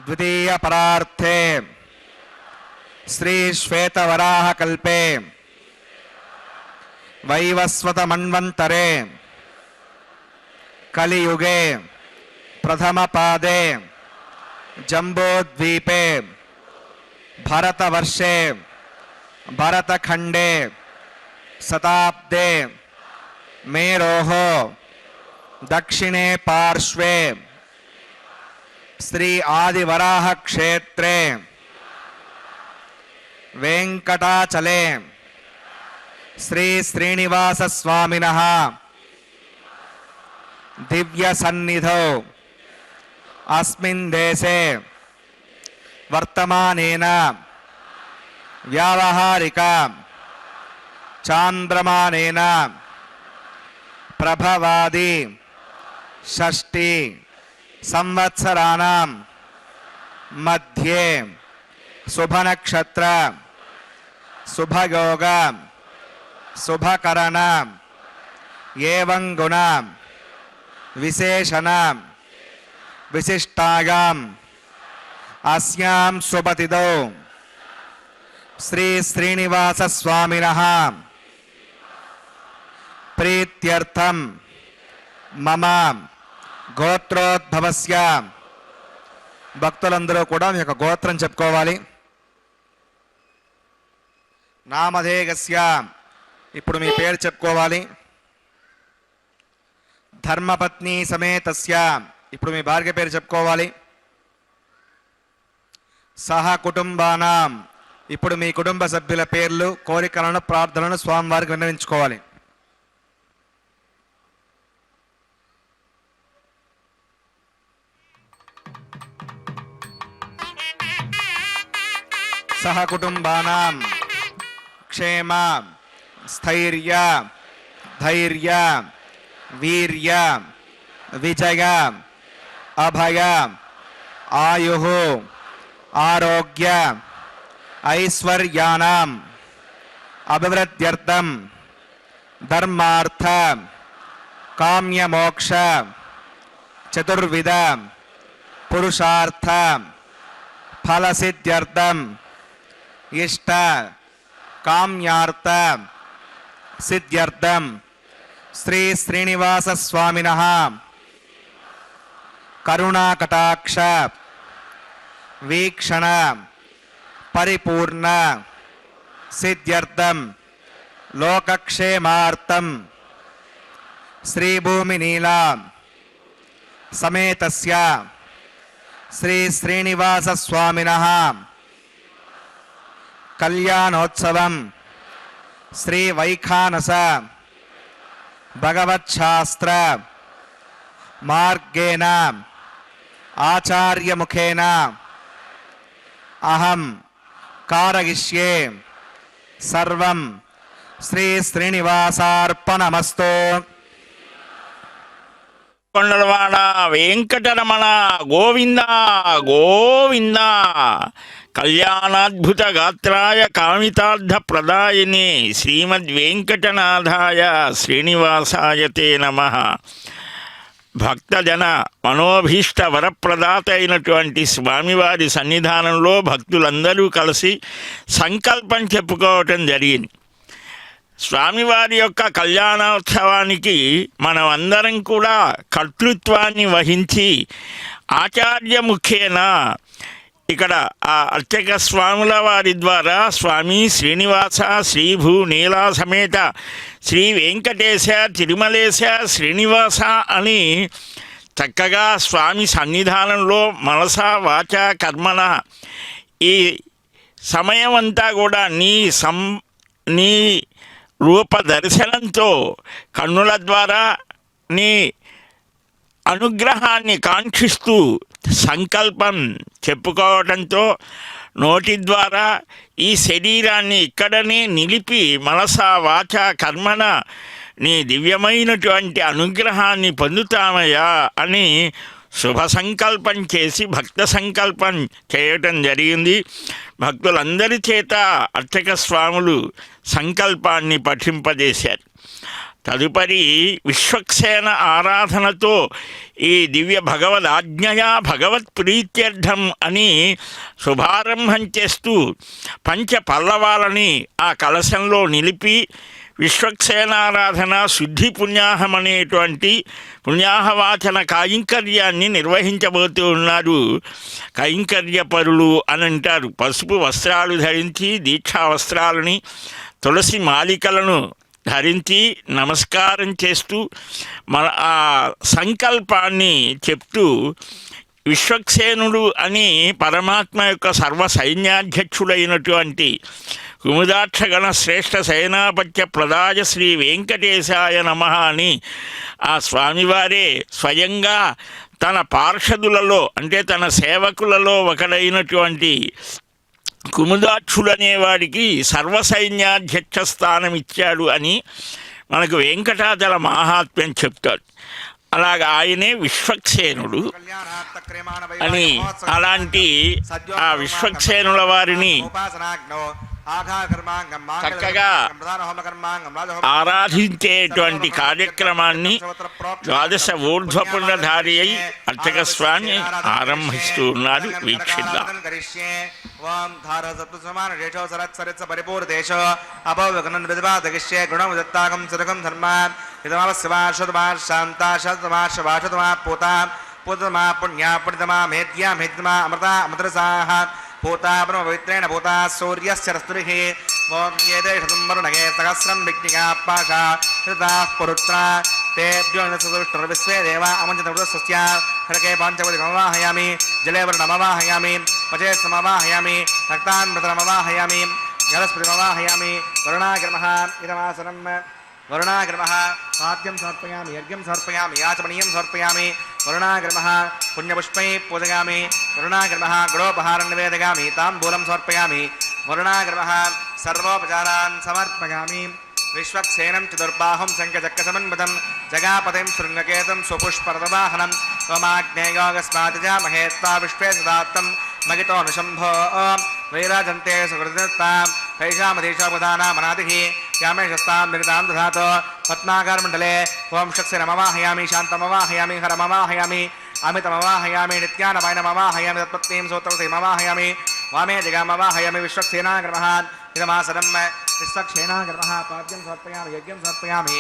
द्वितीय परार्थे श्री श्वेतवराह कल्पे वैवस्वत मन्वन्तरे कलियुगे प्रथम पादे जम्बोद्वीपे भरतवर्षे भरतखंडे शताब्दे मेरोः दक्षिणे पार्श्वे श्री आदिवराह क्षेत्रे वेंकटाचले श्री श्रीनिवास स्वामिनः दिव्य सन्निधौ अस्मिन् देशे वर्तमानेन व्यावहारिक चांद्रमानेन प्रभवादि षष्ठी संवत्सराणां मध्ये शुभनक्षत्र शुभयोग शुभकरण एवं गुण विशेषण विशिष्टायाम् अस्यां शुभतिथौ श्री श्रीनिवास स्वामिनः प्रीत्यर्थं मम గోత్రోద్భవస్య భక్తులందరూ కూడా మీ యొక్క గోత్రం చెప్పుకోవాలి. నామధేయస్య ఇప్పుడు మీ పేరు చెప్పుకోవాలి. ధర్మపత్ని సమేతస్య ఇప్పుడు మీ భార్య పేరు చెప్పుకోవాలి. సహ కుటుంబానాం ఇప్పుడు మీ కుటుంబ సభ్యుల పేర్లు కోరికలను ప్రార్థనలను స్వామివారికి విన్నవించుకోవాలి. सह कुटुंबानां क्षेम स्थैर्य धैर्य वीर्य विजय अभय आयुः आरोग्य ऐश्वर्याणाम् अभिवृद्ध्यर्थं धर्मार्थ काम्यमोक्ष चतुर्विध पुरुषार्थ फलसिद्ध्यर्थं इष्ट काम्यार्थ सिद्ध्यर्थं श्री श्रीनिवास स्वामिनः करुणाकटाक्ष वीक्षण परिपूर्ण सिद्ध्यर्थं लोकक्षेमार्थं श्रीभूमिनीला समेतस्य श्री श्रीनिवास स्वामिनः कल्याणोत्सवं श्री वैखानस भगवच्छास्त्र मार्गेण आचार्य मुखेन अहं कारयिष्ये सर्वं श्री श्रीनिवासार्पणमस्तु. కొండలవాడ వెంకటరమణ గోవింద గోవింద. కళ్యాణాద్భుత గాత్రాయ కామితార్థ ప్రదాయినే శ్రీమద్వేంకటనాథాయ శ్రీనివాసాయ తే నమః. భక్తజన మనోభీష్ట వరప్రదాత అయినటువంటి స్వామివారి సన్నిధానంలో భక్తులందరూ కలిసి సంకల్పం చెప్పుకోవటం జరిగింది. స్వామివారి యొక్క కళ్యాణోత్సవానికి మనం అందరం కూడా కర్తృత్వాన్ని వహించి ఆచార్య ముఖ్యేన ఇక్కడ ఆ అర్చక స్వాముల వారి ద్వారా స్వామి శ్రీనివాస శ్రీభూ నీలా సమేత శ్రీ వెంకటేశ తిరుమలేశ శ్రీనివాస అని చక్కగా స్వామి సన్నిధానంలో మనస వాచ కర్మణ ఈ సమయం అంతా కూడా నీ రూప దర్శనంతో కన్నుల ద్వారా నీ అనుగ్రహాన్ని కాంక్షిస్తూ సంకల్పం చెప్పుకోవడంతో నోటి ద్వారా ఈ శరీరాన్ని ఇక్కడనే నిలిపి మనస వాచ కర్మణ నీ దివ్యమైనటువంటి అనుగ్రహాన్ని పొందుతామయ్యా అని శుభ సంకల్పం చేసి భక్త సంకల్పం చేయటం జరిగింది. భక్తులందరి చేత అర్చక స్వాములు సంకల్పాన్ని పఠింపజేశారు. తదుపరి విశ్వక్సేన ఆరాధనతో ఈ దివ్య భగవదాజ్ఞయా భగవత్ ప్రీత్యర్థం అని శుభారంభం చేస్తూ పంచ పల్లవాలని ఆ కలశంలో నిలిపి విశ్వక్సేనారాధన శుద్ధి పుణ్యాహం అనేటువంటి పుణ్యాహవాచన కైంకర్యాన్ని నిర్వహించబోతూ ఉన్నారు. కైంకర్యపరులు అని అంటారు. పసుపు వస్త్రాలు ధరించి దీక్షా వస్త్రాలని తులసి మాలికలను ధరించి నమస్కారం చేస్తూ మన ఆ సంకల్పాన్ని చెప్తూ విశ్వక్సేనుడు అని పరమాత్మ యొక్క సర్వ సైన్యాధ్యక్షుడైనటువంటి కుముదాక్షగణ శ్రేష్ఠ సేనాపత్య ప్రదాయ శ్రీ వెంకటేశాయ నమః అని ఆ స్వామివారే స్వయంగా తన పార్షదులలో అంటే తన సేవకులలో ఒకడైనటువంటి కుముదాక్షుడనేవాడికి సర్వసైన్యాధ్యక్ష స్థానం ఇచ్చాడు అని మనకు వెంకటాచల మహాత్మ్యం చెప్తాడు. అలాగా ఆయనే విశ్వక్సేనుడు అని. అలాంటి ఆ విశ్వక్సేనుల వారిని చక్కగా ఆరాధించేటువంటి కార్యక్రమాన్ని ద్వాదశ ఊర్ధ్వపుండధారి అయి అర్చక స్వామి ఆరంభిస్తూ ఉన్నారు. వీక్షిద్దాం. ఓం ధార సప్త సమాన దేశో సరత్సరిత్స పరిపూర్ దేశో అపవగనన్ విద్వాదగిష్యే గుణముదత్తాగం సదకం ధర్మాన్ ఇదమవస్యవా శతమా శాంతా శతమా శవా శతమా పూతా పూతమా పుణ్యా పుణ్యతమా మేద్యా మేద్యమా అమృత అమృతసాహ పూతా బ్రహ్మ పవిత్రేణ పూతా సూర్యస్య రస్తురిః ఓం ఏదే శతం వరుణగే సహస్రం విజ్ఞిగా పాశా హృతాః పురుత్రా तेभ्यो विश्वे देव अमंजतमृतस्य खड़के पांचवतिमवाहयामि जले वर्णमवाहयामि पचे समवाहयामि रक्तान्मृतमवाहयामि जलस्पतिमवाहयामि वरुणाग्रमः इदमासनं वरुणाग्रमः पाद्यं समर्पयामि यज्ञं समर्पयामि याचमणीयं समर्पयामि वरुणाग्रमः पुण्यपुष्पैः पूजयामि वरुणाग्रमः गृहोपहारं निवेदयामि ताम्बूलं समर्पयामि वरुणाग्रमः सर्वोपचारान् समर्पयामि विश्वक्सेनं चतुर्बाहुं शङ्खचक्रसमन्वितं जगापतिं शृङ्गकेतं स्वपुष्परथवाहनं त्वमाग्नेयोगस्मातिजामहे त्वा विश्वे सदात्तं मगितोऽनुशम्भो वैराजन्ते सुकृतिस्तां तैषामधीशोपदानामनादिः यामेशस्तां निगतां दधातो पद्माकारमण्डले ओं शक्सिरमवाहयामि शान्तमवाहयामि हरमवाहयामि अमितमवाहयामि नित्यानपायनमवाहयामि तत्पत्नीं सूत्रवतीमवाहयामि वामे जगामवाहयामि विश्वक्सेनाग्रमः इदमासनं विश्वक्सेनाग्रमः पाद्यं समर्पयामि यज्ञं समर्पयामि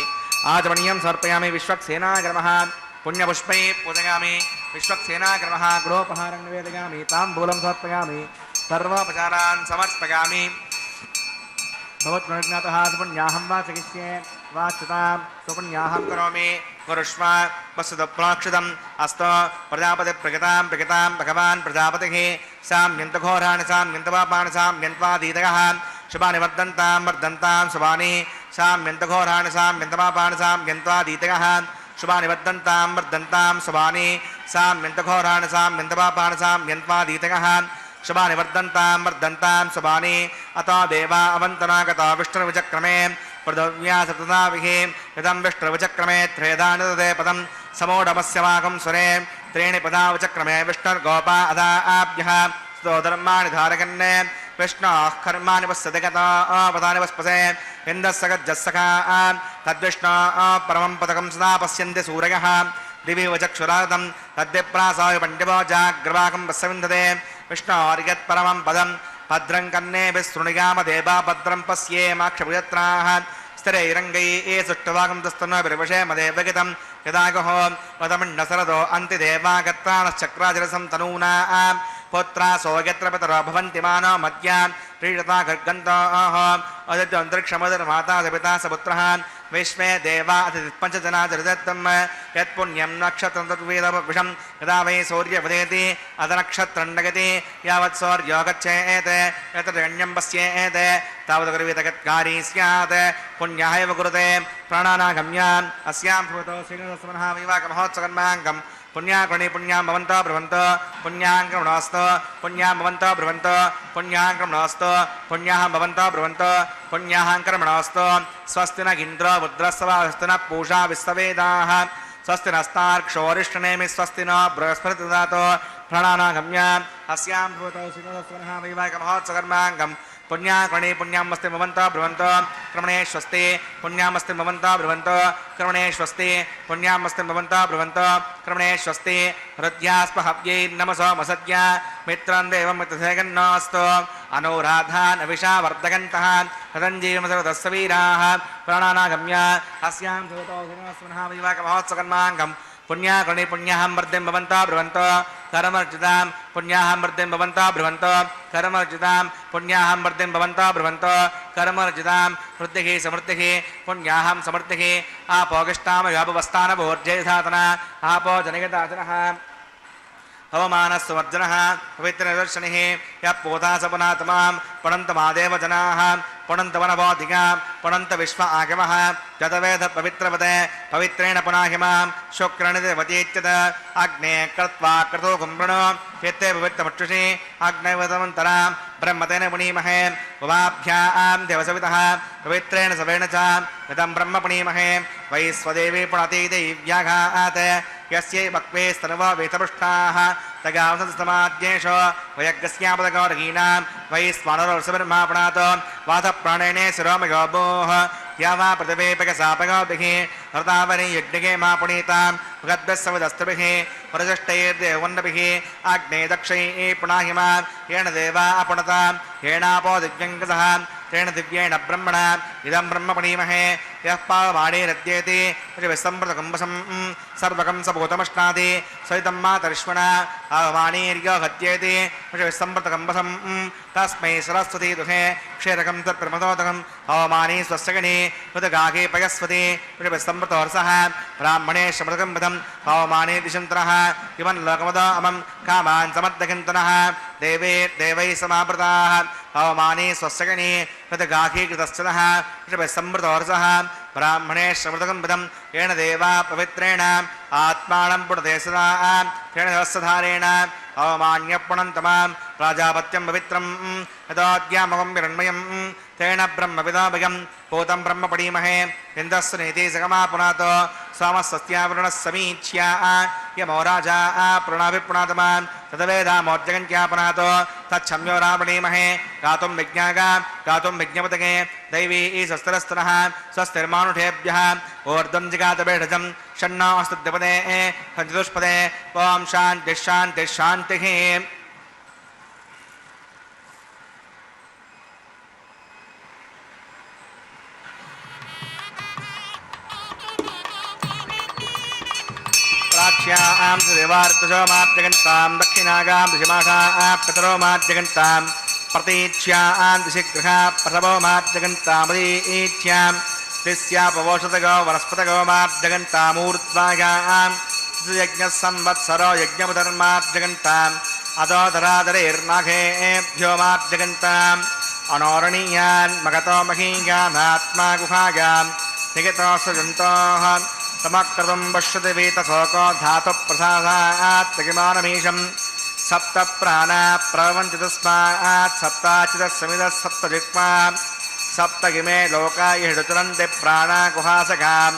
आचमनीयं समर्पयामि विश्वक्सेनाग्रमः पुण्यपुष्पैः पूजयामि विश्वक्सेनाग्रमः गृहोपहारं निवेदयामि ताम्बूलं समर्पयामि सर्वोपचारान् समर्पयामि भवत्मनुज्ञातः सुपुण्याहं वा चिकित्स्ये वाच्युतां सुपुण्याहं करोमि कुरुष्व वस्तुतप्रोक्षितम् अस्तु प्रजापतिप्रकृतां प्रकृतां भगवान् प्रजापतिः साम्यन्तघोराणि साम्यन्तपापाणि साम्यन्त्वादीतयः शुभानि वर्धन्तां वर्धन्तां शुभानि साम्यन्तघोराणि साम्यन्तपापाणि साम्यन्त्वादीतयः शुभानि वर्धन्तां वर्धन्तां शुभानि साम्यन्तघोराणि साम्यन्तपापाणि साम्यन्त्वादीतयः शुभानि वर्धन्तां वर्धन्तां शुभानि अतो देवा अवन्तनागता विष्णुर्विचक्रमे पृथिव्या सतताभिः यदं विष्णुर्विचक्रमे त्रेधानि तदे पदं समोढमस्य वाकं सुरे त्रीणि पदा विचक्रमे विष्णुर्गोपा अदा आभ्यः तत्तो धर्माणि धारकन्ने विष्णोः कर्माणि पश्यति गतापदानि वस्पसे इन्द्रस्य गज्जस्सखा तद्विष्णोः परमं पदकं सदा पश्यन्ति सूरयः दिवि वचक्षुरादं तद्विप्रासाय पण्डिवो जाग्रवाकं पश्यविन्दते विष्णोर्यत्परमं पदं भद्रं कन्नेभिः शृणुयाम देवा भद्रं पश्येमाक्षपुयत्राः स्थिरैरङ्गैः सुष्ठुवागं तस्तनोभिर्वशे मदेवगितं यदागहो वदमिण्णसरदो अन्तिदेवागत्राणश्चक्राजरसं तनूना पुत्रा सोऽयत्र पितरो भवन्ति मानो मद्या प्रीडता गर्गन्तोः अदित्यन्तरिक्षमदर्माता स पिता स पुत्रः विश्वे देवा अतिपञ्चजना चरितत्वं यत्पुण्यं नक्षत्रं तद्वेदविषं यदा वै सूर्यवदेति अधनक्षत्रं नगति यावत् सौर्यो गच्छेत् यत्र गण्यं पश्येत् तावत् गुरुवितगत्कारी स्यात् पुण्यः एव कुरुते प्राणानागम्याम् अस्यां भूतो श्रीनिवासमनः विवाहमहोत्सवकर्माङ्गम् पुण्याकर्णी पुण्यां भवन्तो ब्रुवन्तो पुण्याङ्क्रमणोऽस्तु पुण्यां भवन्तो ब्रुवन्तो पुण्याङ्क्रमणोऽस्तु पुण्याः भवन्तो ब्रुवन्तो पुण्याङ्क्रमणोऽस्तु स्वस्ति न इन्द्रो रुद्रस्वस्ति न पूषा विश्ववेदाः स्वस्ति नस्तार्क्षोरिष्टनेमि स्वस्ति न बृहस्पति ददातु प्राणानागम्याम् अस्यां भूतो श्रीनिवासमनः विवाहमहोत्सवकर्माङ्गम् पुण्याकर्णी पुण्यामस्ति भवन्तो ब्रुवन्तो क्रमणे स्वस्ति पुण्यामस्ति भवन्तो ब्रुवन्तो क्रमणे स्वस्ति पुण्यामस्ति भवन्तो ब्रुवन्तो क्रमणे स्वस्ति हृद्यास्प हव्यै नमसो मसद्या मित्रं देवं मित्रसेगन्नोऽस्तु अनुराधान् अविषा वर्धकन्तः तदञ्जीवसर्वदस्सवीराः प्राणानागम्य अस्यां भूतो श्रीनिवासमनः विवाहमहोत्सवकर्माङ्गम् पुण्याकर्णी पुण्याहं वृद्धिं भवन्तो ब्रुवन्तो कर्मर्जितां पुण्याहं वृद्धिं भवन्तो ब्रुवन्तो कर्मर्जितां पुण्याहं वृद्धिं भवन्तो ब्रुवन्तो कर्मर्जितां वृद्धिः समृद्धिः पुण्याहं समृद्धिः आपोगिष्टामयोपवस्थानभोर्जयधातना आपो जनयदाचनः हवमानस्वर्जनः पवित्रनिदर्शनिः यः पोता सपनातमां पणन्तमादेव जनाः पुणन्तवनबोधिकां पुणन्त विश्व आगमः जतवेद पवित्रपदे पवित्रेण पुनाहिमां शुक्रनिदेवतीत्यत अग्ने कृत्वा क्रतो कुम्भृणो चित्ते पवित्रमक्षुषि अग्नैवतमन्तरां ब्रह्मतेन पुनीमहे उभाभ्यां देवसवितः पवित्रेण सवेण च यदं ब्रह्म पुनीमहे वै स्वदेवी पुणति दैव्याघात् यस्यै भक्वे स्तनवो वेतपृष्टाः तगावसमाद्येषो वयज्ञस्यापदगौरगीणां वै स्मरणोर्सविर्मापणात् वातप्राणेने शिरोमयोभोः या वा प्रतिवेपकसापगौभिः हृतावरी यज्ञगे मा पुनीतां भगद्भिः सविदस्त्रिभिः वरजिष्टैर्देवन्नभिः अग्ने दक्षैः पुनाहिमा येन देवा अपुणतां येनापो दिव्यङ्गसः तेन दिव्येण ब्रह्मणा इदं ब्रह्म पुनीमहे यः पावमाणिरद्येति विसम्प्रतकुम्भसं सर्वकं सभूतमश्नाति सवितं मातरिष्मणा आवमाणीर्यो हत्येति विसम्प्रतकुम्भसं तस्मै सरस्वती दुहे क्षेरकं तत्प्रमदोदकम् अवमानी स्वस्यगणी मृतगाहे पयस्वती विसम्प्रतोर्सः ब्राह्मणे शमृतकं पदं अवमानी दिशन्तरः इवन् लोकमदो अमं कामान् समर्दकन्तनः देवे देवैः समावृताः अवमानी स्वस्यगणी मृतगाहे कृतश्चनः विसम्प्रतोर्सः ब्राह्मणे श्रमृतकं पदं येन देवा पवित्रेण आत्मानं पुणते सदा तेन सहस्रधारेण अवमान्यपुणन्तमां प्राजापत्यं पवित्रं यदोद्यामकं विरण्मयं तेन ब्रह्मविदाभयं पूतं ब्रह्म पडीमहे इन्द्रस्य नीति सगमा पुनातो सोमस्वस्त्यावरुणः समीच्या यमो राजा पुणाभिपुणातमां तदवेदामोर्जगन्त्या पुनातो तच्छम्यो रावणीमहे गातुं विज्ञागा गातुं विज्ञपतके दैवी स्वस्तिरस्तनः स्वस्तिर्मानुषेभ्यः ऊर्ध्वं जिगातबेढजं षण्णो अस्तुद्यपदे पञ्चतुष्पदे ॐ शान्तिः शान्तिः शान्तिः प्राच्यां देवार्तशो माद्यगन्तां दक्षिणागां दिशिमाषां पितरो माद्यगन्तां प्रतीच्यां दिशिगृहा प्रसवो माद्यगन्तामदीच्यां तिस्यापवोषतगो वनस्पतगो माद्यगन्तामूर्ध्वायां यज्ञः संवत्सरो यज्ञपधर्माद्यगन्ताम् अदो धराधरेर्नाघेभ्यो माद्यगन्ताम् अनोरणीयान् मगतो महीयानात्मा गुहायां निगतो सृजन्तोः तमक्रतुं पश्यति वीतशोको धातुप्रसादात् तगिमानमीशं सप्त प्राणा प्रवन्ति तस्मात् सप्ताचितः समितः सप्तजिह्वा सप्तगिमे लोका यडुचरन्ति प्राणा गुहासगां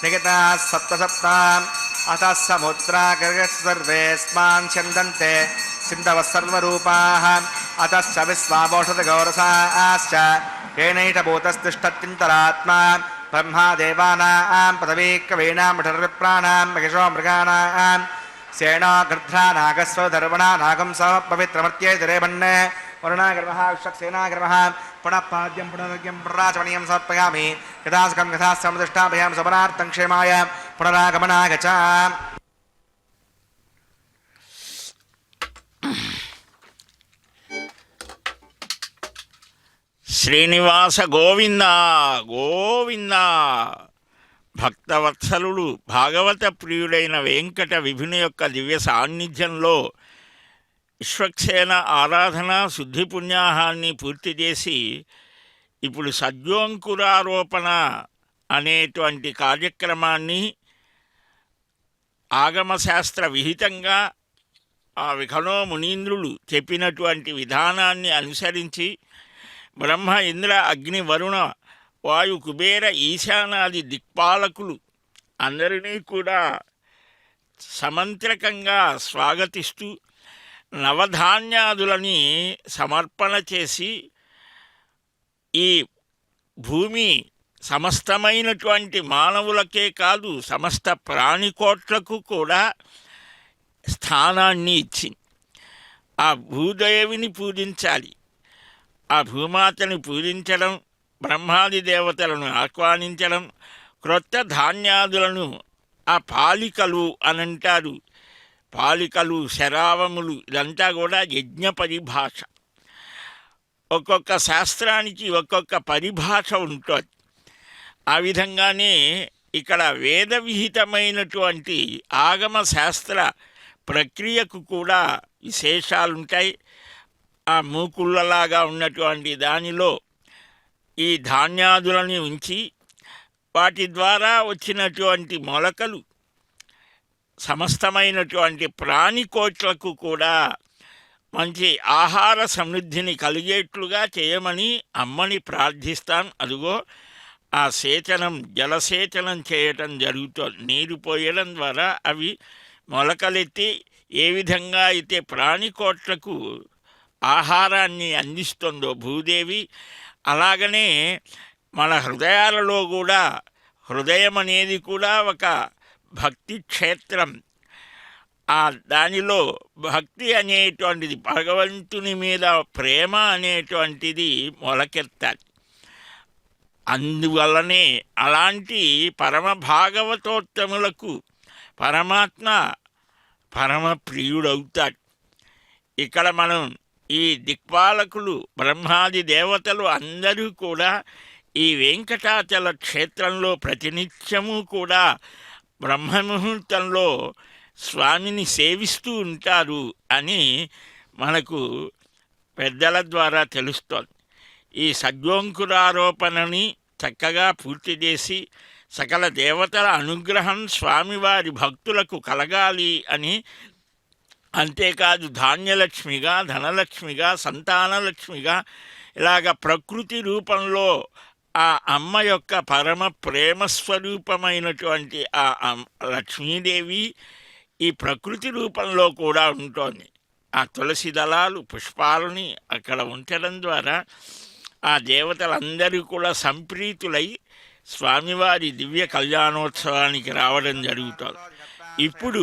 निगताः सप्तसप्ताम् अतः समुद्रा गर्गः सर्वेऽस्मान् छन्दन्ते सिन्धवः सर्वरूपाः अतश्च विश्वावोषधगौरसाश्च येनैषभूतस्तिष्ठत्यन्तरात्मा ब्रह्मा देवानां पदवी कवीनां विठर्विप्राणां महिषो मृगाणां सेना गृध्रा नागस्व धर्वणा नागं स पवित्रमर्त्ये तिरेभन्ने वरुणागर्मः विश्वक्सेनागर्मः पुनः पाद्यं पुनर्यं पुनराचमनीयं समर्पयामि यथासकं यथासमुदिष्टाभयां समनार्थं क्षेमाय पुनरागमनाय च శ్రీనివాస గోవింద గోవింద. భక్తవత్సలుడు భాగవత ప్రియుడైన వెంకట విభుని యొక్క దివ్య సాన్నిధ్యంలో విశ్వక్సేన ఆరాధన శుద్ధి పుణ్యాహాన్ని పూర్తి చేసి ఇప్పుడు సద్యోంకురారోపణ అనేటువంటి కార్యక్రమాన్ని ఆగమశాస్త్ర విహితంగా ఆ విఖనో మునీంద్రులు చెప్పినటువంటి విధానాన్ని అనుసరించి బ్రహ్మ ఇంద్ర అగ్ని వరుణ వాయు కుబేర ఈశానాది దిక్పాలకులు అందరినీ కూడా సమంత్రకంగా స్వాగతిస్తూ నవధాన్యాదులని సమర్పణ చేసి ఈ భూమి సమస్తమైనటువంటి మానవులకే కాదు సమస్త ప్రాణికోట్లకు కూడా స్థానాన్ని ఇచ్చింది. ఆ భూదేవిని పూజించాలి. ఆ భూమాతని పూజించడం, బ్రహ్మాది దేవతలను ఆహ్వానించడం, క్రొత్త ధాన్యాదులను ఆ పాలికలు అని అంటారు. పాలికలు శరావములు ఇదంతా కూడా యజ్ఞ పరిభాష. ఒక్కొక్క శాస్త్రానికి ఒక్కొక్క పరిభాష ఉంటుంది. ఆ విధంగానే ఇక్కడ వేద విహితమైనటువంటి ఆగమ శాస్త్ర ప్రక్రియకు కూడా విశేషాలుంటాయి. ఆ మూకుళ్ళలాగా ఉన్నటువంటి దానిలో ఈ ధాన్యాదులని ఉంచి వాటి ద్వారా వచ్చినటువంటి మొలకలు సమస్తమైనటువంటి ప్రాణికోట్లకు కూడా మంచి ఆహార సమృద్ధిని కలిగేట్లుగా చేయమని అమ్మని ప్రార్థిస్తాం. అదిగో ఆ సేచనం జలసేచనం చేయటం జరుగుతుంది. నీరు పోయడం ద్వారా అవి మొలకలెత్తి ఏ విధంగా అయితే ప్రాణికోట్లకు ఆహారాన్ని అందిస్తుందో భూదేవి, అలాగనే మన హృదయాలలో కూడా హృదయం అనేది కూడా ఒక భక్తి క్షేత్రం. ఆ దానిలో భక్తి అనేటువంటిది భగవంతుని మీద ప్రేమ అనేటువంటిది మొలకెత్తాలి. అందువల్లనే అలాంటి పరమ భాగవతోత్తములకు పరమాత్మ పరమ ప్రియుడవుతాడు. ఇక్కడ మనం ఈ దిక్పాలకులు బ్రహ్మాది దేవతలు అందరూ కూడా ఈ వెంకటాచల క్షేత్రంలో ప్రతినిత్యము కూడా బ్రహ్మముహూర్తంలో స్వామిని సేవిస్తూ ఉంటారు అని మనకు పెద్దల ద్వారా తెలుస్తోంది. ఈ సద్యోంకురారోపణని చక్కగా పూర్తి చేసి సకల దేవతల అనుగ్రహం స్వామివారి భక్తులకు కలగాలి అని, అంతేకాదు ధాన్యలక్ష్మిగా, ధనలక్ష్మిగా, సంతానలక్ష్మిగా ఇలాగ ప్రకృతి రూపంలో ఆ అమ్మ యొక్క పరమ ప్రేమస్వరూపమైనటువంటి ఆ లక్ష్మీదేవి ఈ ప్రకృతి రూపంలో కూడా ఉంటుంది. ఆ తులసి దళాలు పుష్పాలని అక్కడ ఉంచడం ద్వారా ఆ దేవతలందరూ కూడా సంప్రీతులై స్వామివారి దివ్య కళ్యాణోత్సవానికి రావడం జరుగుతుంది. ఇప్పుడు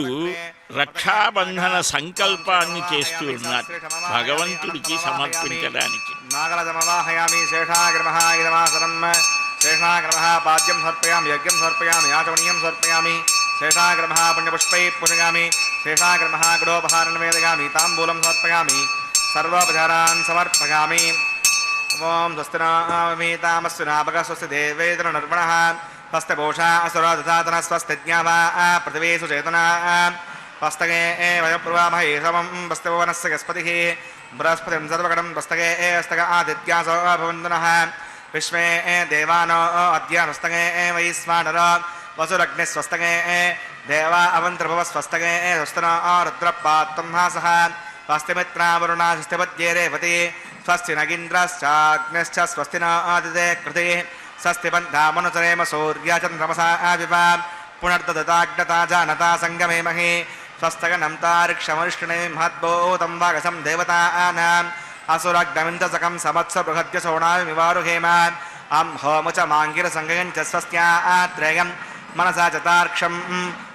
రక్షాబంధన సంకల్పాన్ని చేస్తూ ఉన్నారు భగవంతుడికి సమర్పించడానికి. నాగలజమవాహయామి శేషాగ్రమహాగిరమాసనం శేషాగ్రమః పాద్యం సమర్పయామి యజ్ఞం సమర్పయామి ఆచమనీయం సమర్పయామి శేషాగ్రమః పుణ్యపుష్పై పూజయామి శేషాగ్రమః గుడోపహారం వేదయామి తాంబూలం సమర్పయామి సర్వోపచారాన్ సమర్పయామి. ఓం స్వస్తినామీతామస్సునాభగ స్వస్తి దేవేంద్ర నిర్మణః స్వస్తిభూషా అసురదధాతన స్వస్తిజ్ఞావా పృథివీసు చేతనా స్వస్తగే వయప్రవామహే సమం వస్తిభువనస్య గస్పతిః బృహస్పతిం సర్వగణం స్వస్తగే స్తగ ఆదిత్యాసో భవంతునః విశ్వే దేవానో అద్య స్వస్తగే వైశ్వానరో వసురగ్ని స్వస్తగే దేవా అవంత్రభవ స్వస్తగే స్వస్తనో రుద్రపాత్తం హాసః స్వస్తిమిత్రా వరుణా స్వస్తిపత్యే రేవతి స్వస్తి నగీంద్రశ్చాగ్నిశ్చ స్వస్తి న ఆదితే కృతి స్వస్తి బంధామనుచరేమ సూర్యచంద్రమసా వివ పునర్దదాగ్నతా జానతా సంగమేమహి స్వస్తగనం తారిక్షమరిష్ణే మహద్భూతం వాగసం దేవతానాం అసురగ్నమింతసకం సమత్స బృహద్య సోణామివారుహేమ అం హోముచ మాంగిర సంగయం చ స్వస్త్యాత్రేయం మనసా చతార్క్షం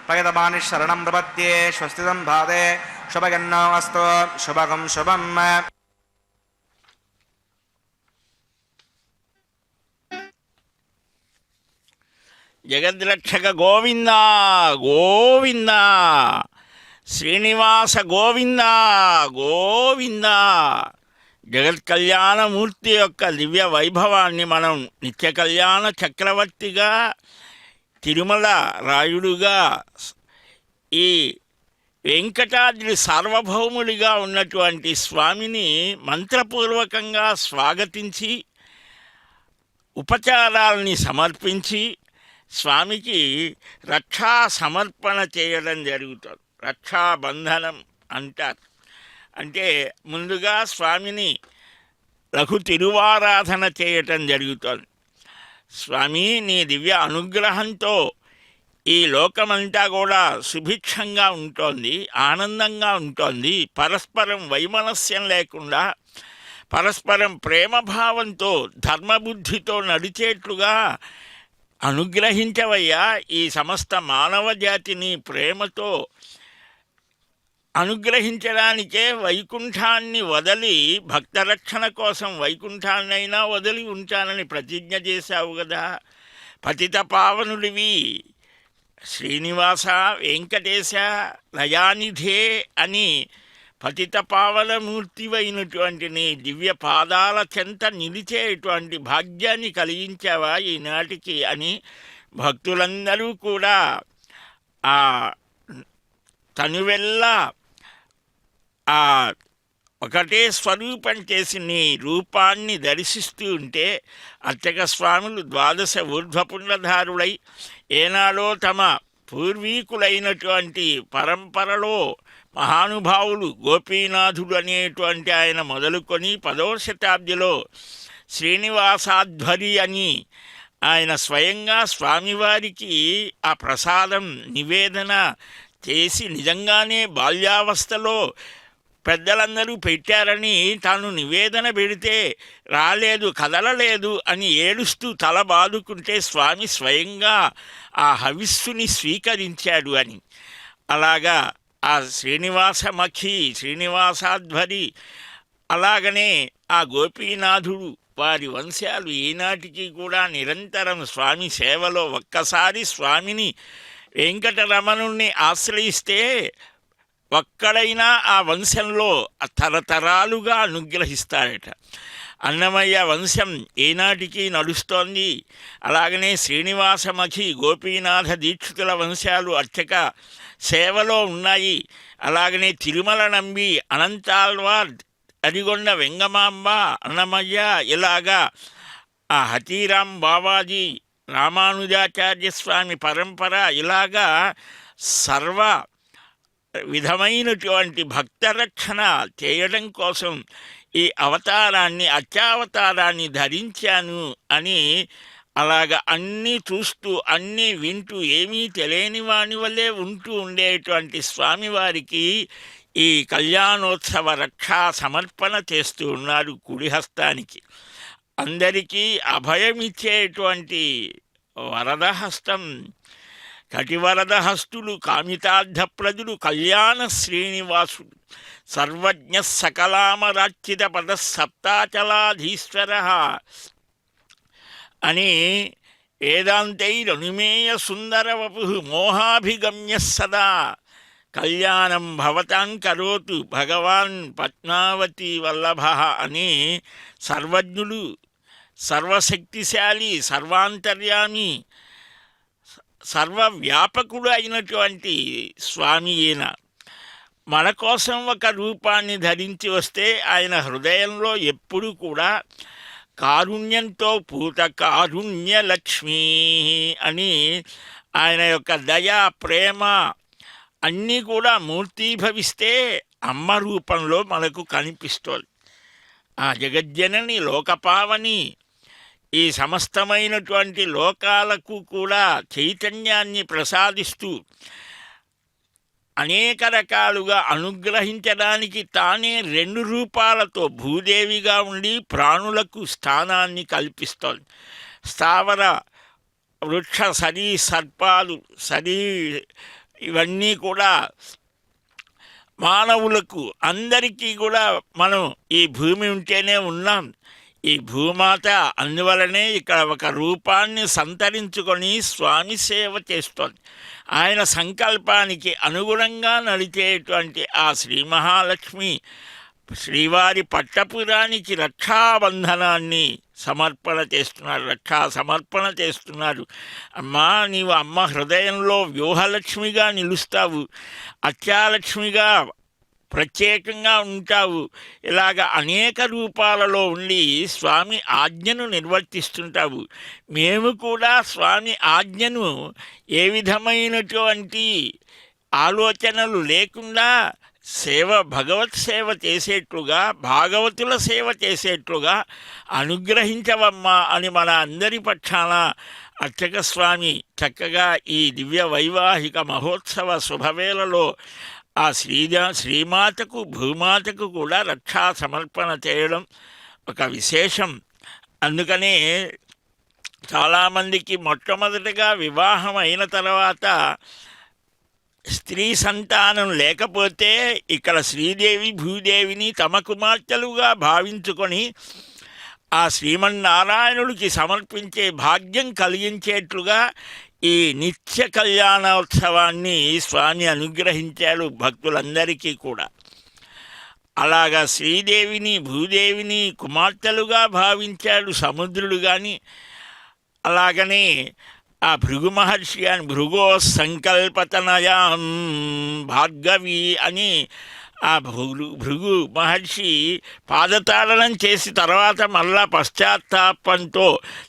పయతమాని శరణం ప్రపద్యే స్వస్తిదం భాదే శుభగన్నో అస్తు శుభగం శుభం. జగద్రక్షక గోవింద గోవింద, శ్రీనివాస గోవింద గోవింద. జగత్ కళ్యాణమూర్తి యొక్క దివ్య వైభవాన్ని మనం నిత్య కళ్యాణ చక్రవర్తిగా, తిరుమల రాయుడుగా, ఈ వెంకటాద్రి సార్వభౌముడిగా ఉన్నటువంటి స్వామిని మంత్రపూర్వకంగా స్వాగతించి ఉపచారాలని సమర్పించి స్వామికి రక్షా సమర్పణ చేయడం జరుగుతుంది. రక్షాబంధనం అంటారు. అంటే ముందుగా స్వామిని లఘు తిరువారాధన చేయటం జరుగుతుంది. స్వామి, నీ దివ్య అనుగ్రహంతో ఈ లోకమంతా కూడా సుభిక్షంగా ఉంటోంది, ఆనందంగా ఉంటోంది. పరస్పరం వైమనస్యం లేకుండా పరస్పరం ప్రేమభావంతో ధర్మబుద్ధితో నడిచేట్లుగా అనుగ్రహించవయ్యా. ఈ సమస్త మానవ జాతిని ప్రేమతో అనుగ్రహించడానికే వైకుంఠాన్ని వదలి, భక్తరక్షణ కోసం వైకుంఠాన్నైనా వదిలి ఉంటానని ప్రతిజ్ఞ చేశావు కదా. పతిత పావనుడివి శ్రీనివాస వెంకటేశ దయానిధే అని పతిత పావనమూర్తివైనటువంటి నీ దివ్య పాదాల చెంత నిలిచేటువంటి భాగ్యాన్ని కలిగించావా ఈనాటికి అని భక్తులందరూ కూడా ఆ తనువెల్లా ఆ ఒకటే స్వరూపం చేసి నీ రూపాన్ని దర్శిస్తూ ఉంటే అర్చక స్వాములు ద్వాదశ ఊర్ధ్వపుండ్రధారులై ఏనాడో తమ పూర్వీకులైనటువంటి పరంపరలో మహానుభావులు గోపీనాథుడు అనేటువంటి ఆయన మొదలుకొని 10వ శతాబ్దిలో శ్రీనివాసాధ్వరి అని ఆయన స్వయంగా స్వామివారికి ఆ ప్రసాదం నివేదన చేసి నిజంగానే బాల్యావస్థలో పెద్దలందరూ పెట్టారని తాను నివేదన పెడితే రాలేదు, కదలలేదు అని ఏడుస్తూ తల బాదుకుంటే స్వామి స్వయంగా ఆ హవిస్సుని స్వీకరించాడు అని. అలాగా ఆ శ్రీనివాసమఖి, శ్రీనివాసాధ్వరి, అలాగనే ఆ గోపీనాథుడు, వారి వంశాలు ఈనాటికి కూడా నిరంతరం స్వామి సేవలో. ఒక్కసారి స్వామిని వెంకటరమణుణ్ణి ఆశ్రయిస్తే ఒక్కడైనా ఆ వంశంలో తరతరాలుగా అనుగ్రహిస్తారట. అన్నమయ్య వంశం ఏనాటికి నడుస్తోంది. అలాగనే శ్రీనివాసమఖి, గోపీనాథ దీక్షితుల వంశాలు అర్చక సేవలో ఉన్నాయి. అలాగనే తిరుమల నంబి, అనంతాల్వార్, అడిగొండ వెంగమాంబ, అన్నమయ్య, ఇలాగా ఆ హతీరాం బావాజీ, రామానుజాచార్య స్వామి పరంపర, ఇలాగా సర్వ విధమైనటువంటి భక్తరక్షణ చేయడం కోసం ఈ అవతారాన్ని, అత్యావతారాన్ని ధరించాను అని అలాగ అన్నీ చూస్తూ అన్నీ వింటూ ఏమీ తెలియని వాని వల్లే ఉంటూ ఉండేటువంటి స్వామివారికి ఈ కళ్యాణోత్సవ రక్షా సమర్పణ చేస్తూ ఉన్నారు కుడిహస్తానికి. అందరికీ అభయమిచ్చేటువంటి వరదహస్తం, కటివరదహస్తులు, కామితార్థప్రదులు, కళ్యాణ శ్రీనివాసుడు, సర్వజ్ఞ సకలామరార్చిత పద సప్తాచలాధీశ్వర అని వేదాంతైరనుమేయ సుందరవపు మోహాభిగమ్య సదా కళ్యాణం భవతాం కరోతు భగవాన్ పద్మావతి వల్లభ అని సర్వజ్ఞుడు, సర్వశక్తిశాలి, సర్వాంతర్యామి, సర్వవ్యాపకుడు అయినటువంటి స్వామి ఈయన. మన కోసం ఒక రూపాన్ని ధరించి వస్తే ఆయన హృదయంలో ఎప్పుడు కూడా కారుణ్యంతో పూత కారుణ్యలక్ష్మి అని ఆయన యొక్క దయ, ప్రేమ అన్నీ కూడా మూర్తీభవిస్తే అమ్మ రూపంలో మనకు కనిపిస్తోంది. ఆ జగజ్జనని, లోకపావని, ఈ సమస్తమైనటువంటి లోకాలకు కూడా చైతన్యాన్ని ప్రసాదిస్తూ అనేక రకాలుగా అనుగ్రహించడానికి తానే 2 రూపాలతో భూదేవిగా ఉండి ప్రాణులకు స్థానాన్ని కల్పిస్తోంది. స్థావర వృక్ష సరీ సర్పాలు ఇవన్నీ కూడా మానవులకు అందరికీ కూడా మనం ఈ భూమి ఉంటేనే ఉన్నాం. ఈ భూమాత అందువలనే ఇక్కడ ఒక రూపాన్ని సంతరించుకొని స్వామి సేవ చేస్తోంది. ఆయన సంకల్పానికి అనుగుణంగా నడిచేటువంటి ఆ శ్రీ మహాలక్ష్మి శ్రీవారి పట్టపురానికి రక్షాబంధనాన్ని రక్షా సమర్పణ చేస్తున్నారు. అమ్మా, నీవు అమ్మ హృదయంలో వ్యూహలక్ష్మిగా నిలుస్తావు, అత్యాలక్ష్మిగా ప్రత్యేకంగా ఉంటావు. ఇలాగ అనేక రూపాలలో ఉండి స్వామి ఆజ్ఞను నిర్వర్తిస్తుంటావు. మేము కూడా స్వామి ఆజ్ఞను ఏ విధమైనటువంటి ఆలోచనలు లేకుండా భగవత్ సేవ చేసేట్లుగా, భాగవతుల సేవ చేసేట్లుగా అనుగ్రహించవమ్మా అని మన అందరి పక్షాన అర్చక స్వామి చక్కగా ఈ దివ్య వైవాహిక మహోత్సవ శుభవేళలో ఆ శ్రీమాతకు భూమాతకు కూడా రక్షా సమర్పణ చేయడం ఒక విశేషం. అందుకనే చాలామందికి మొట్టమొదటిగా వివాహం అయిన తర్వాత స్త్రీ సంతానం లేకపోతే ఇక్కడ శ్రీదేవి భూదేవిని తమ కుమార్తెలుగా భావించుకొని ఆ శ్రీమన్నారాయణుడికి సమర్పించే భాగ్యం కలిగించేట్లుగా ఈ నిత్య కళ్యాణోత్సవాన్ని స్వామి అనుగ్రహించాడు భక్తులందరికీ కూడా. అలాగా శ్రీదేవిని భూదేవిని కుమార్తెలుగా భావించాడు సముద్రుడు. కానీ అలాగనే ఆ భృగు మహర్షి అని భృగో సంకల్పతనయాం భార్గవి అని ఆ భృగు మహర్షి పాదతాడనం చేసి తర్వాత మళ్ళా పశ్చాత్తాపంతో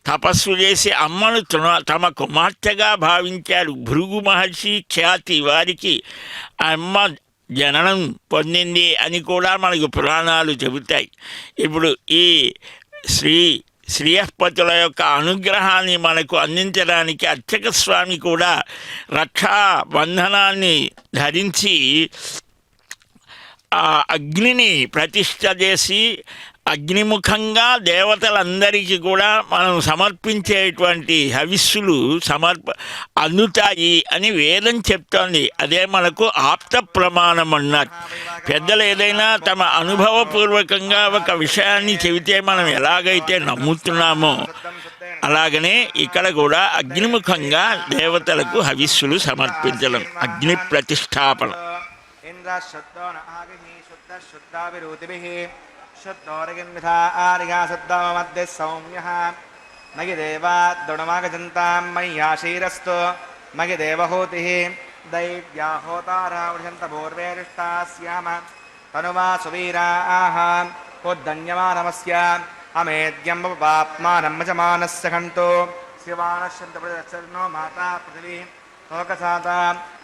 తపస్సు చేసి అమ్మను తమ కుమార్తెగా భావించాడు. భృగు మహర్షి ఖ్యాతి వారికి అమ్మ జననం పొందింది అని కూడా మనకు పురాణాలు చెబుతాయి. ఇప్పుడు ఈ శ్రీయపతుల యొక్క అనుగ్రహాన్ని మనకు అందించడానికి అర్చక స్వామి కూడా రక్షాబంధనాన్ని ధరించి ఆ అగ్నిని ప్రతిష్ఠ చేసి అగ్నిముఖంగా దేవతలందరికీ కూడా మనం సమర్పించేటువంటి హవిస్సులు అందుతాయి అని వేదం చెప్తోంది. అదే మనకు ఆప్త ప్రమాణం అన్నారు. పెద్దలు ఏదైనా తమ అనుభవపూర్వకంగా ఒక విషయాన్ని చెబితే మనం ఎలాగైతే నమ్ముతున్నామో అలాగనే ఇక్కడ కూడా అగ్నిముఖంగా దేవతలకు హవిస్సులు సమర్పించడం, అగ్ని ప్రతిష్టాపన. शुद्धोरगिन्विधा आर्या शुद्धममध्ये सौम्यः मयि देवा दृढमागजन्तां मय्याशीरस्तु मयि देवहूतिः दैव्या होतारा वृषन्तपूर्वेरिष्टा स्याम तनुवा सुवीराः उद्दन्यमानमस्य अमेद्यं पाप्मानं मजमानस्य खन्तु शिवानश्यन्तप्रदर्शनो माता पृथिवी लोकसाता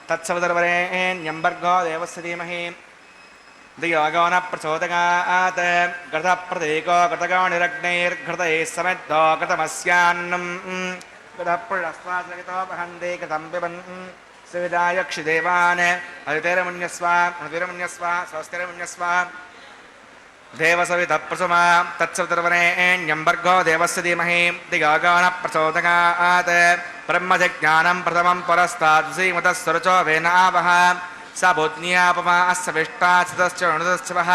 तत्सवितर्वरेण्यं भर्गो देवस्य धीमहि धियोगो न प्रचोदयात् घृतप्रतीको घृतगोनिरग्नैर्घृतैः समेद्धो घृतमस्यान्नं घृतपुरस्वासगितो वहन्ति घृतं पिबन् सुविदायक्षिदेवान् अतिरमुण्यस्व स्वस्तिरमुण्यस्व देवसवितः प्रसुमा तत्सवितर्वरेण्यं भर्गो देवस्य धीमहि धियोगो न प्रचोदयात् ब्रह्मजज्ञानं प्रथमं पुरस्तात् श्रीमतः सुरचो वेन आवह स भूत्न्यापमा अस्य विष्टा चितश्च णुतश्चवः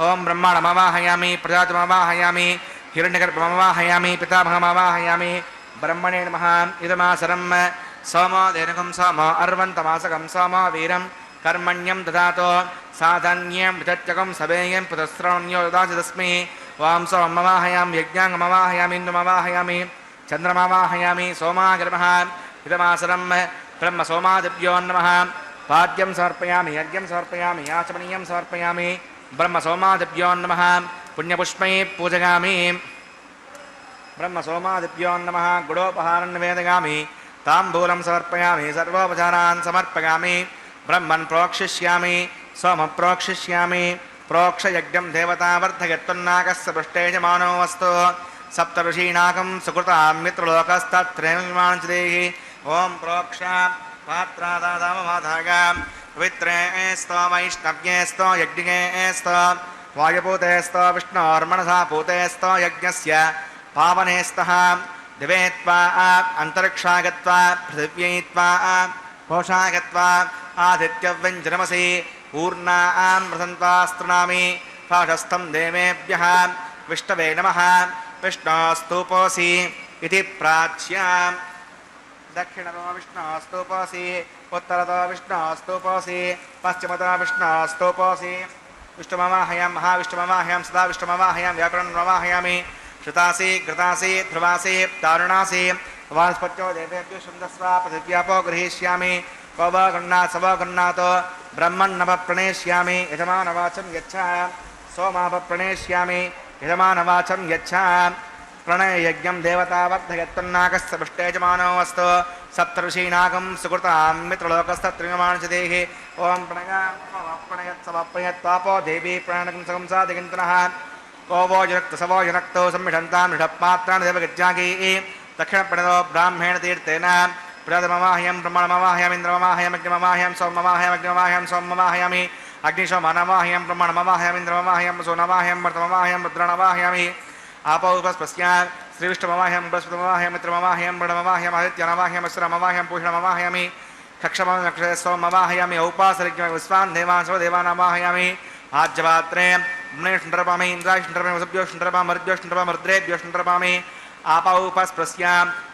ॐ ब्रह्माणमवाहयामि प्रजातमवाहयामि हिरण्यगर्भमवाहयामि पितामहमवाहयामि ब्रह्मणे नमः इदमासरं सोमो धेनुकं सोमो अर्वन्तमासकं सोमो वीरं कर्मण्यं ददातो साधन्यं वितत्यकं सवेयं पुतस्रवण्यो ददाति तस्मै वां सोममवाहयामि यज्ञाङ्गमवाहयामि इन्दुमवाहयामि चन्द्रमवाहयामि सोमागर्भः इदमासरं ब्रह्म सोमादिभ्यो नमः पाद्यं समर्पयामि यज्ञं समर्पयामि याचमनीयं समर्पयामि ब्रह्म सोमादिभ्यो नमः पुण्यपुष्पैः पूजयामि ब्रह्म सोमादिभ्यो नमः गुडोपहारं निवेदयामि ताम्बूलं समर्पयामि सर्वोपचारान् समर्पयामि ब्रह्मन् प्रोक्षिष्यामि सोमं प्रोक्षिष्यामि प्रोक्षयज्ञं देवतावर्धयत्वन्नाकस्य पृष्ठे यजमानो वस्तु सप्तऋषीणाकं सुकृतां मित्रलोकस्तत्रेणमाञ्चदेहि ॐ प्रोक्ष पात्रादादाममाधागां पवित्रेस्तो वैष्णव्येस्तो यज्ञेस्तो वायुपूतेस्तो विष्णोर्मनसा पूतेस्तो यज्ञस्य पावनेस्तः दिवे त्वा अन्तरिक्षागत्वा पृथिव्यै त्वा कोशागत्वा आदित्यव्यञ्जनमसि पूर्णां प्रसन्त्वास्तृणामि पाशस्थं देवेभ्यः विष्णवे नमः विष्णोस्तूपोऽसि इति प्राच्याम् दक्षिणतो विष्णोस्तूपोऽसि उत्तरतो विष्णोस्तूपोऽसि पश्चिमतो विष्णोस्तूपोऽसि विष्णुमवाहयां महाविष्णुमवाहयां सदा विष्णुमवाहयां व्याकरणमवाहयामि श्रुतासि घृतासि ध्रुवासि दारुणासि वानस्पत्यो देवेभ्यो छन्दस्व पृथिव्यापो गृहीष्यामि को वा गृह्णात् स वा गृह्णातो ब्रह्मन्नवप्रणेष्यामि यजमानवाचं यच्छा सोमापप्रणेष्यामि यजमानवाचं यच्छा प्रणययज्ञं देवतावर्धयत्तन्नाकस्य पृष्ठेजमानो अस्तु सप्तऋषीनागं सुकृतां मित्रलोकस्तत्रियमाणचदेः ॐ प्रणयत्सवप्रणयत्वापो देवी प्रणयनकं सकं सा दिगन्तनः को वो जनक्तो सवो जनक्तो सम्मिषन्तां निषप्मात्रान् देवगज्जागी दक्षिणप्रणतो ब्राह्मेण तीर्थेन प्रदमवाह्यं ब्रह्मणमवाह्यम् इन्द्रमवाह्यम् अग्निमवाह्यं सोममवाह्यम् सोममवाह्यामि अग्निशोमनमवाह्यं ब्रह्मणमवाह्यम् इन्द्रमवाह्यं सोनमवाह्यं वर्तमवाह्यं रुद्रणमवाह्यामि आपो उपस्पस्य श्रीविष्णुमवाह्यं बृहस्पतिमवाह्यं मित्रमवाह्यं वृणमवाह्यम् आदित्यमवाह्यम् अस्त्रमवाह्यं पूषणमवाह्यामि कक्षमक्षे सोममवाह्यामि औपासरिज्ञ विश्वान् देवान् सर्वदेवानमवाह्यामि आज्यपात्रे ब्रह्मेष्णरपामि इन्द्राष्णरपामि वसुभ्योष्णरपामि मरुद्भ्योष्णरपामि आपा उपस्पृश्य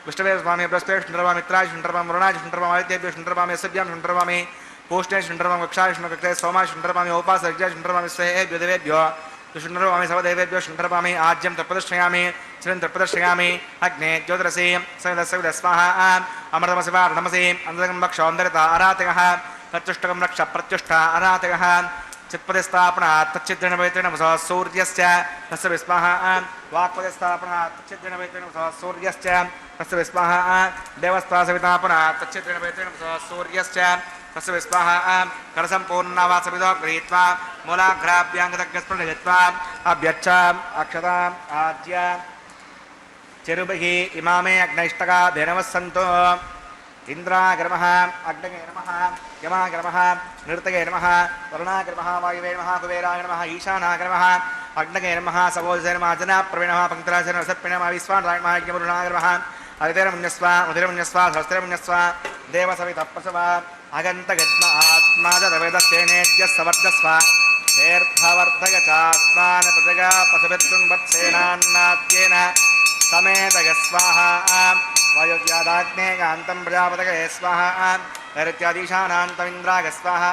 विष्णवे स्वामी बृहस्पतिष्णरपामि मित्राष्णरपामि वरुणाष्णरपामि आदित्येभ्योष्णरपामि अस्यभ्यां ष्णरपामि पूष्णेष्णरपामि कक्षाष्णकृते सोमाष्णरपामि औपासरिज्ञाष्णरपामि स्वेभ्यो देवेभ्यो शुण्डरपामि सर्वदेवेभ्यो शुण्डरपामि आज्यं तत्प्रदर्शयामि श्रीं तत्प्रदर्शयामि अग्ने ज्योतिरसि सविदः स्वाहा अमृतमसि वारणमसि अन्तरं रक्ष अन्तरिता अरातकः प्रत्युष्टकं रक्ष प्रत्युष्ट अरातकः चित्पतिस्थापनात् तच्चिद्रेण पवित्रेण वसः सूर्यस्य तस्य विस्मः वाक्पतिस्थापनात् तच्चिद्रेण पवित्रेण वसः सूर्यस्य तस्य विस्मः देवस्तासवितापनात् तच्चिद्रेण पवित्रेण वसः सूर्यस्य तस्य विस्मः करसम्पूर्णावासविदो गृहीत्वा मूलाघ्राभ्याङ्गतज्ञस्पृशयित्वा अभ्यच्छ अक्षताम् आद्य चरुभिः इमामे अग्नैष्टका धेनवः सन्तु इंद्राग्रमः अग्नये नमः यमाग्रमः नृतये नमः वरुणाग्रमः वायुवे नमः कुबेराय नमः ईशानाग्रमः अग्नये नमः सवोजसे नमः जनाप्रवीणः पङ्क्तिराजसे नमः सत्पिणे नमः विश्वानाय नमः यज्ञवरुणाग्रमः अदितेरमुन्यस्व उदिरमुन्यस्व सहस्रमुन्यस्व देवसवितप्रसव अगन्तगत्म आत्माजतवेदस्येनेत्यः सवर्धस्व तीर्थवर्धय चास्मान् प्रजगा पशुभित्तुन्वत्सेनान्नाद्येन समेतय स्वाहा वायुव्यादाग्ने गान्तं प्रजापतये स्वाहा नैऋत्यादीशानान्तमिन्द्राय स्वाहा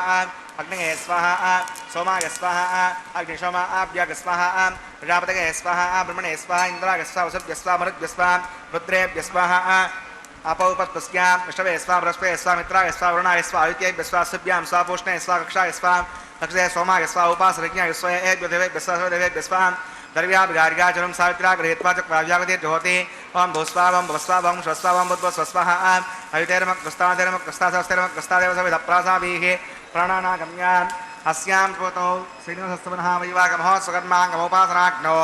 अग्नये स्वाहा सोमाय स्वाहा अग्निशोमाभ्याग स्वाहा प्रजापतये स्वाहा ब्रह्मणे स्वाहा इन्द्राय स्वाहा वसुभ्यः स्वाहा मरुद्भ्यः स्वाहा रुद्रेभ्यः स्वाहा अपौपस्पस्य विष्णवे स्वाहा बृहस्पतये स्वाहा मित्राय स्वाहा वरुणाय स्वाहा आदित्येभ्यः स्वाहा सुभ्यां स्वाहा पूष्णे स्वाहा कक्षाय स्वाहा कक्षे सोमाय स्वाहा उपासरज्ञाय स्वाहेभ्यो देवेभ्यः स्वाहा सर्वदेवेभ्यः स्वाहा दर्व्याभिगार्गाचरं सावित्र्या गृहीत्वा चक्राव्यागतिर्जहोति ओं भूस्वावं भवस्वावं स्वस्वावं बुद्ध्वस्वस्वाहा अयुतेरमकृस्ताधेरमकृस्तादेव सविधप्रासाभिः प्राणानागम्यान् अस्यां कृतौ श्रीनिवासस्तमनः वैवागमहोत्सकर्माङ्गमोपासनाग्नौ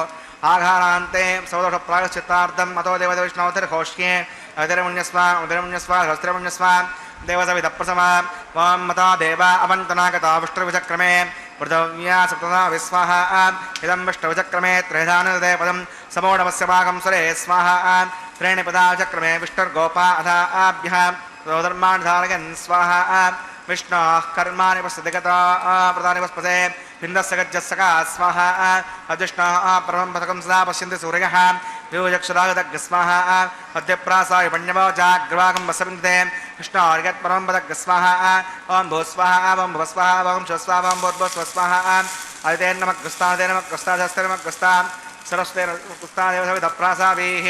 आघारान्ते सवदोषप्रायश्चित्तार्थम् अतो देवदेवविष्णोतिर्घोष्ये अयुतेरमुन्यस्वा उदरमुन्यस्वा सहस्रमुन्यस्वा देवसविधप्रसमा वां मता देवा अवन्तनागता विष्णुविचक्रमे पृथिव्या सप्तधा विस्वाहा इदं विष्णुविचक्रमे त्रिधानदे पदं समोढमस्य भागं सुरे स्वाहा त्रीणि पदाचक्रमे विष्णुर्गोपा अथा आभ्यः धर्माणि धारयन् स्वाहा विष्णोः कर्माणि पश्यदिगता प्रदानि पस्पसे हिन्दस्य गज्जस्सका स्वाहा अजिष्णोः परमं पथकं सदा पश्यन्ति सूर्यः विभुजक्षुरागतज्ञ स्वाहा अद्यप्रासाय पण्यवो जाग्रवाकं वसविन्दते कृष्णार्गत्परमं पदज्ञ स्वाहा ओं भूस्वाहा ओं भवस्वाहा ओं स्वस्वाहा ओं भूर्भुवस्वस्वाहा अदितेर्नमकृस्तादेनमकृस्ताधस्तेर्नमकृस्ता सरस्वतेर्नमकृस्तादेव सविधप्रासाभिः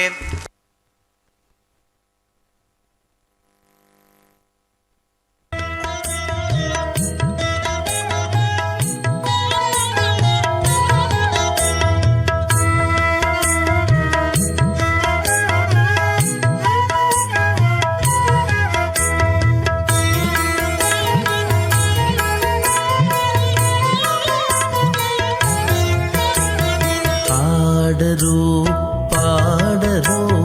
పాడరు పాడరు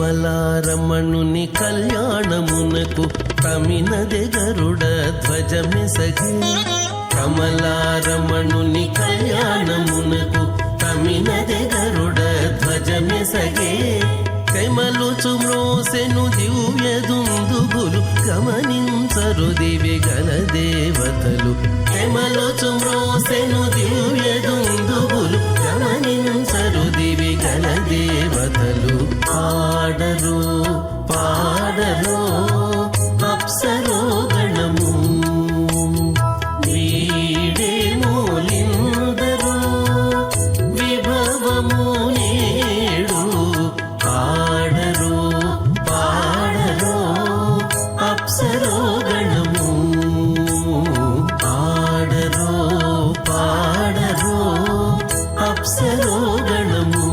కమలారమణుని కళ్యాణమునకు తమినదె గరుడ ధ్వజమెసగే. కమలారమణుని కళ్యాణమునకు తమినదె గరుడ ధ్వజమెసగే. కమలుచు మ్రోసెను దివ్య దుందుబులు గమనించరు దివి గల దేవతలు. కమలుచు మ్రోసెను దివ్య దుందుబులు గమనించరు దివి గల దేవతలు. పాడరు పాడరు అప్సరో గణము వీడే మూలిందరు విభవము నేడు. పాడరు పాడరు అప్సరో గణము పాడరు పాడరు అప్సరో గణము.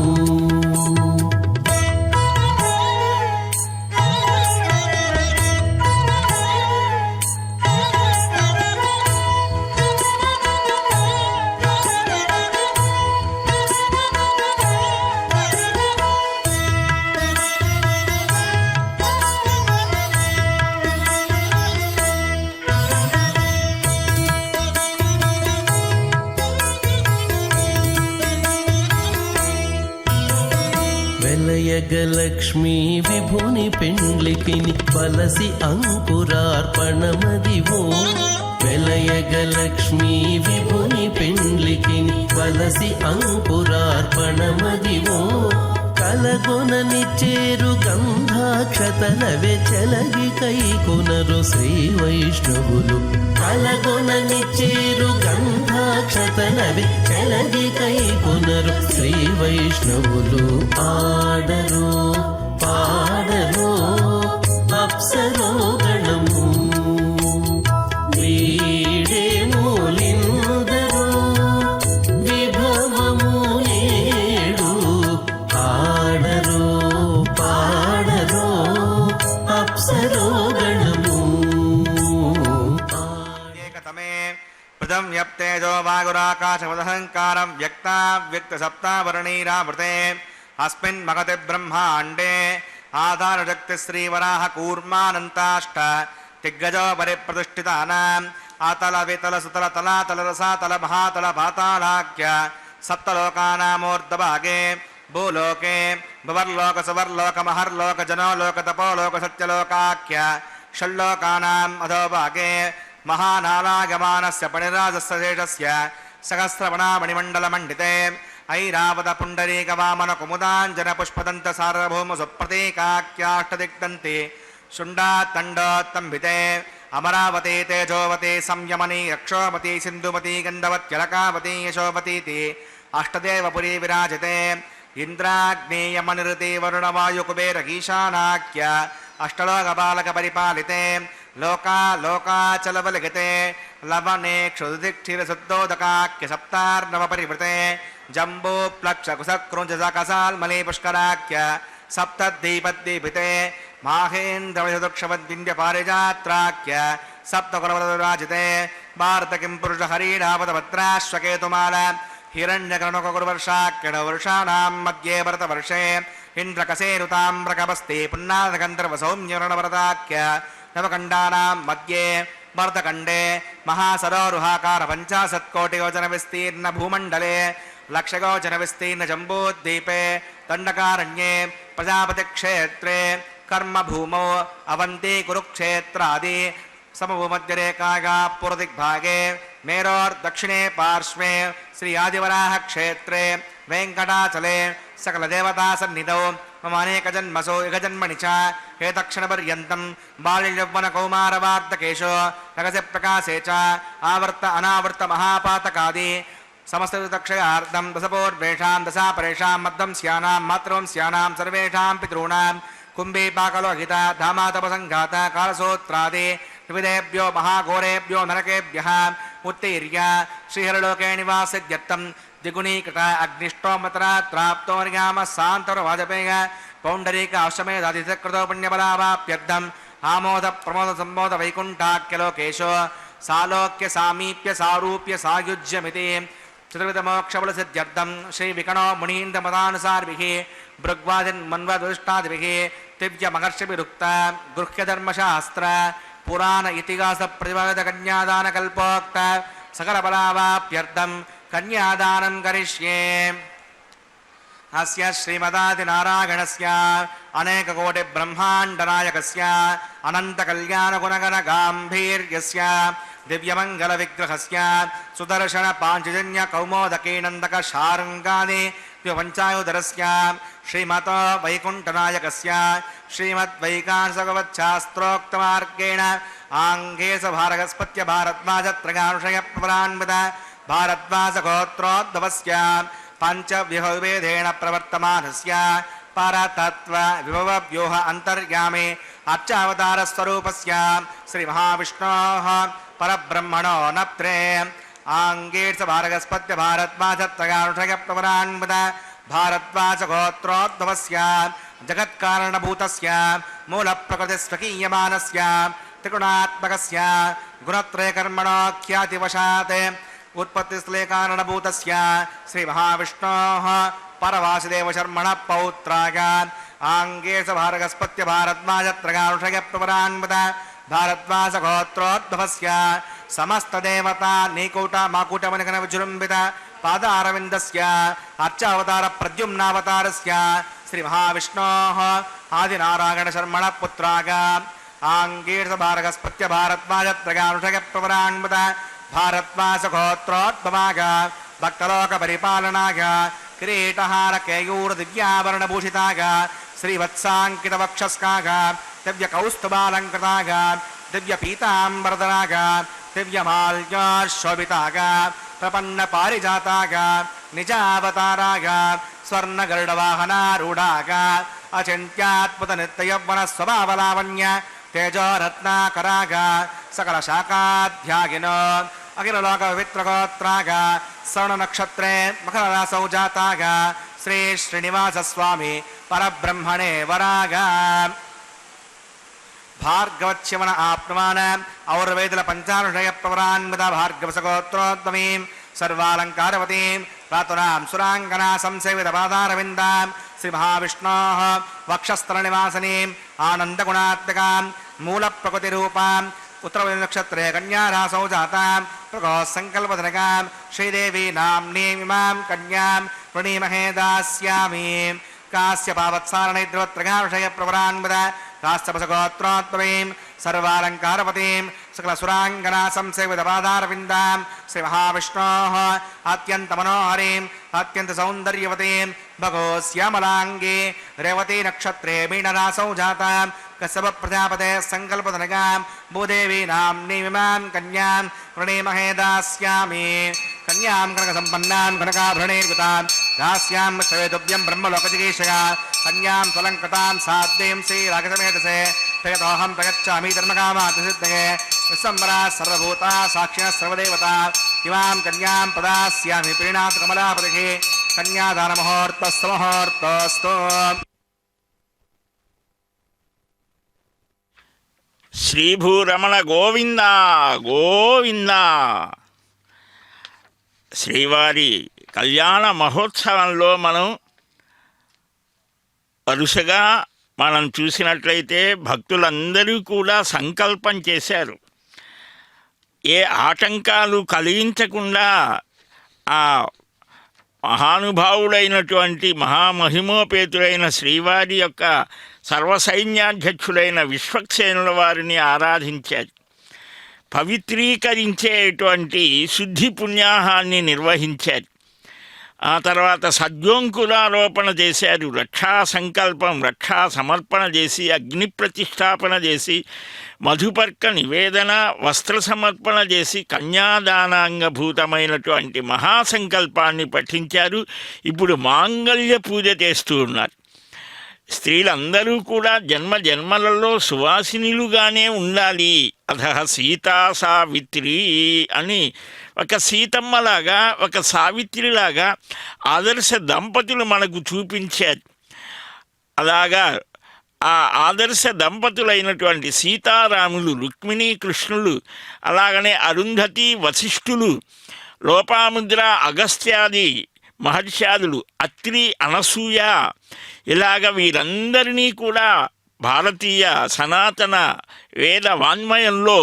వెలయగలక్ష్మీ విభుని పెండ్లికిని బలసి అంకురార్పణమదివో. వెలయగలక్ష్మీ విభుని పెండ్లికిని బలసి అంకురార్పణమదివో. కలగొనని చేరు గంధాక్షతలవే చెలగి కైకొనరు శ్రీ వైష్ణవులు. కలగొనని చేరు గంధాక్షతలవే చెలగి కైకొనరు శ్రీ వైష్ణవులు. ఆడరు పాడరు అప్సరో గణము వీడే మూలిందరు విభవము నేడు. ఆడరు పాడరు అప్సరో గణము. ఏకతమే పృథం యప్తేజో వాగురాకాశమదహంకారం వ్యక్తా వ్యక్త సప్తావరణీరావృతే అస్మిన్ మగతి బ్రహ్మాండే ఆధారశక్తి శ్రీవరాహ కూర్మానంతాష్ట దిగ్గజో పరిప్రతిష్ఠితానాం ఆతల వితల సుతల తలాతల రసాతల మహాతల పాతాళాఖ్య సప్తలోకానామూర్ధభాగే భూలోకే భువర్లోక సువర్లోక మహర్లోక జనోలోక తపోలోక సత్యలోకాఖ్య షల్లోకానాం అధోభాగే మహానాలాగమానస్య పణిరాజస్య శేషస్య సహస్రవణామణిమండలమండితే ఐరావత పుండరీక వామన కుముదాంజన పుష్పదంత సార్వభౌమ సుప్రతీకాఖ్యాష్టదిగ్దంతి శుండాతండోత్తంబితే అమరావతి తేజోవతి సంయమని రక్షోమతి సింధుమతి గంధవత్యలకావతి యశోవతీతి అష్టదేవపురీ విరాజితే ఇంద్రాగ్నేయమనిరుతి వరుణవాయుకుబేరగీశానాఖ్య అష్టలోకపాలక పరిపాలితే లోకా లోకాచలవలిగతే లవనే క్షుదిక్షీరశుద్ధోదకాఖ్య సప్తార్ణవ పరివృతే జంబూ ప్లక్ష కుశక్రుంజకసాల్మలీ పుష్కరాఖ్య సప్తద్దీపద్దీపితే మాహేంద్రవశదుక్షవద్వింధ్య పారిజాత్రాఖ్య సప్తకులవరాజితే భారత కిం పురుష హరీడావతభద్రాశ్వకేతుమాల హిరణ్యకర్ణకురువర్షాఖ్యణ వృషాణాం మధ్యే భరతవర్షే ఇంద్రకసేరుతామ్రకపస్తే పున్నాదగంధర్వ సౌమ్యరణవరదాఖ్య నవకండానాం మధ్యే భరతఖండే మహాసరోరుహాకార 50,000,000,000 విస్తీర్ణ భూమండలే లక్షగోచర విస్తీర్ణ జంబూద్వీపే దండకారణ్యే ప్రజాపతిక్షేత్రే కర్మభూమౌ అవంతి కురుక్షేత్రాది సమభూమధ్యరేఖాగా పూర్వదిగ్భాగే మేరోర్దక్షిణే పార్శ్వే శ్రీ ఆదివరాహ క్షేత్రే వెంకటాచలే సకలదేవతాసన్నిధౌ మమ అనేకజన్మసో యుగజన్మని చ ఏతక్షణపర్యంతం బాల్యవ్వనకౌమారవార్ధకేషు రహస్య ప్రకాశే చ ఆవర్త అనావర్త మహాపాతకాది సమస్తక్షయార్థం దశపూర్వేషాం దశాపరేషాం మద్దం స్యానాం మాతృవంశ్యానాం సర్వేషాం పితॄణాం కుంభీపాకలోహిత ధామాతపసంఘాత కాలసూత్రాది వివిధేభ్యో మహాఘోరేభ్యో నరకేభ్యః ఉత్తీర్య శ్రీహరలోకే నివాసిద్యర్థం ద్విగుణీకృత అగ్నిష్టోమతరాత్రాప్తో నిగామ సాంతర వాజపేయ పౌండరీక అశ్వమేధాదికృతో పుణ్యబలావాప్యర్థం ఆమోద ప్రమోద సంబోధ వైకుంఠాఖ్యలోకేశో సాలోక్య సామీప్య సారూప్య సాయుజ్యమితి चतुर्विधमोक्षबलसिद्ध्यर्थं श्रीविकणो मुनीन्द्रमतानुसारिभिः भृग्वादिन्मन्वदुष्टादिभिः दिव्यमहर्षिभिरुक्ता गृह्यधर्मशास्त्र पुराण इतिहासप्रतिपादितकन्यादानकल्पोक्त सकलबलावाप्यर्थं कन्यादानं करिष्ये अस्य श्रीमदादिनारायणस्य अनेककोटिब्रह्माण्डनायकस्य अनन्तकल्याणगुणगणगाम्भीर्यस्य दिव्यमङ्गलविग्रहस्य सुदर्शनपाञ्चजन्यकौमोदकीनन्दकशार्ङ्गानि द्विपञ्चायुधरस्य श्रीमतो वैकुण्ठनायकस्य श्रीमद्वैकांसभगवच्छास्त्रोक्तमार्गेण आङ्गे स भारगस्पत्य भारद्वाजत्रगानुषयप्रपरान्वित भारद्वाजगोत्रोद्भवस्य पञ्चव्यूहविभेदेन प्रवर्तमानस्य परतत्त्वविभवव्यूह अन्तर्यामे अर्चावतारस्वरूपस्य श्रीमहाविष्णोः परब्रह्मणो नप्त्रे आङ्गेर्ष भारगस्पत्य भारद्वाजत्रगानुषयप्रपरान्वित भारद्वाजगोत्रोद्भवस्य जगत्कारणभूतस्य मूलप्रकृतिस्वकीयमानस्य त्रिगुणात्मकस्य गुणत्रयकर्मणो ख्यातिवशात् उत्पत्तिस्थलेकारणभूतस्य श्रीमहाविष्णोः परवासुदेवशर्मणः पौत्राय आङ्गेश भारगस्पत्य भारद्वाजत्रगानुषयप्रपरान्वित भारद्वाजगोत्रोद्भवस्य समस्तदेवता नीकूटमाकूटमनिगणविजृम्भित पादारविन्दस्य अर्चावतारप्रद्युम्नावतारस्य श्रीमहाविष्णोः आदिनारायणशर्मणः पुत्राय आङ्गेश भारगस्पत्य भारद्वाजत्रगानुषयप्रपरान्वित भारद्वाजगोत्रोद्भवाय भक्तलोकपरिपालनाय किरीटहारकेयूरदिव्याभरणभूषिताय श्रीवत्साङ्कितवक्षस्काय दिव्यकौस्तुभालङ्कृताय दिव्यपीताम्बरधराय दिव्यमाल्याशोभिताय प्रपन्नपारिजाताय निजावताराय स्वर्णगरुडवाहनारूढाय अचिन्त्यात्मतनित्ययौवनस्वभावलावण्य तेजोरत्नाकराय सकलशाखाध्यायिनो अखिललोकपवित्रगोत्राय स्वर्णनक्षत्रे मकररासौ जाताय श्री श्रीनिवासस्वामी परब्रह्मणे वराय भार्गवच्यवन आप्नुमान और्वेदल पञ्चानुषयप्रपरान्वित भार्गवसगोत्रोद्भवीं सर्वालङ्कारवतीं प्रातुरां सुराङ्गना संसेवितपादारविन्दां श्रीमहाविष्णोः वक्षस्थलनिवासनीम् आनन्दगुणात्मकां मूलप्रकृतिरूपां उत्तरनक्षत्रे कन्यारासौ जातां प्रकोसङ्कल्पधनकां श्रीदेवी नाम्नीमिमां कन्यां प्रणीमहे दास्यामि कास्यपावत्सारणैद्रवत्रगानुषयप्रपरान्वित काश्यपसगोत्रोद्भवीं सर्वालङ्कारवतीं सकलसुराङ्गना संसेवितपादारविन्दां श्रीमहाविष्णोः अत्यन्तमनोहरीं अत्यन्तसौन्दर्यवतीं भगोश्यामलाङ्गी रेवती नक्षत्रे मीनरासौ जातां कश्यपप्रजापते सङ्कल्पधनकां भूदेवी नाम्नीमिमां कन्यां प्रणीमहे दास्यामि कन्यां कनकसम्पन्नां कनकाभरणैर्युतां दास्यां श्रवेतुभ्यं ब्रह्मलोकजिगीषया कन्यां त्वलङ्कृतां साध्वीं श्रीरागसमेतसे प्रयतोऽहं प्रगच्छामि धर्मकामार्थसिद्धये विश्वम्बरा सर्वभूता साक्षिणः सर्वदेवता इमां कन्यां प्रदास्यामि प्रीणात् कमलापतिः कन्यादानमुहूर्तस्तमुहूर्तोऽस्तु శ్రీభూరమణ గోవింద గోవింద. శ్రీవారి కళ్యాణ మహోత్సవంలో వరుసగా మనం చూసినట్లయితే భక్తులందరూ కూడా సంకల్పం చేశారు. ఏ ఆటంకాలు కలిగించకుండా ఆ మహానుభావుడైనటువంటి మహామహిమోపేతుడైన శ్రీవారి యొక్క సర్వసైన్యాధ్యక్షుడైన విశ్వక్సేనుల వారిని ఆరాధించారు. పవిత్రీకరించేటువంటి శుద్ధి పుణ్యాహాన్ని నిర్వహించారు. ఆ తర్వాత సద్యోంకులారోపణ చేశారు. రక్షా సంకల్పం, రక్షా సమర్పణ చేసి అగ్ని ప్రతిష్టాపన చేసి మధుపర్క నివేదన, వస్త్ర సమర్పణ చేసి కన్యాదానాంగభూతమైనటువంటి మహాసంకల్పాన్ని పఠించారు. ఇప్పుడు మాంగళ్య పూజ చేస్తూ ఉన్నారు. స్త్రీలందరూ కూడా జన్మ జన్మలలో సువాసినిలుగానే ఉండాలి. అథ సీతా సావిత్రి అని ఒక సీతమ్మలాగా, ఒక సావిత్రిలాగా ఆదర్శ దంపతులు మనకు చూపించారు. అలాగా ఆ ఆదర్శ దంపతులైనటువంటి సీతారాములు, రుక్మిణీ కృష్ణులు, అలాగనే అరుంధతి వశిష్ఠులు లోపాముద్ర, అగస్త్యాది మహర్షాదులు, అత్రి, అనసూయ, ఇలాగ వీరందరినీ కూడా భారతీయ సనాతన వేద వాన్మయంలో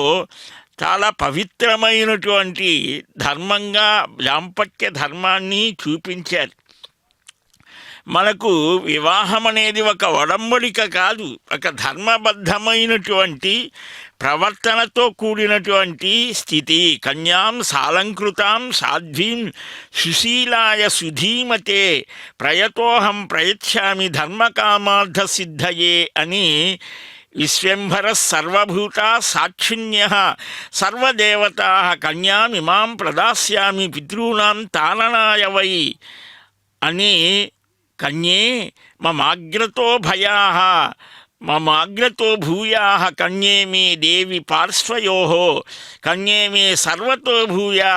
చాలా పవిత్రమైనటువంటి ధర్మంగా దాంపత్య ధర్మాన్ని చూపించారు. మనకు వివాహం అనేది ఒక ఒడంబడిక కాదు, ఒక ధర్మబద్ధమైనటువంటి ప్రవర్తనతో కూడినటువంటి స్థితి. కన్యాం సాలంకృతాం సాధ్వీం సుశీలాయ సుధీమతే ప్రయతోహం ప్రయచ్ఛామి ధర్మకామార్థ సిద్ధయే అని విశ్వంభర సర్వభూత సాక్షిణ్య సర్వదేవతా కన్యామిమాం ప్రదాస్యామి పితॄణాం తారణాయ వై అని కన్యే మమాగ్రతో భయాః మమాగ్రతో భూయాః కన్యే మే దేవి పార్శ్వయోః కన్యే మే సర్వతో భూయా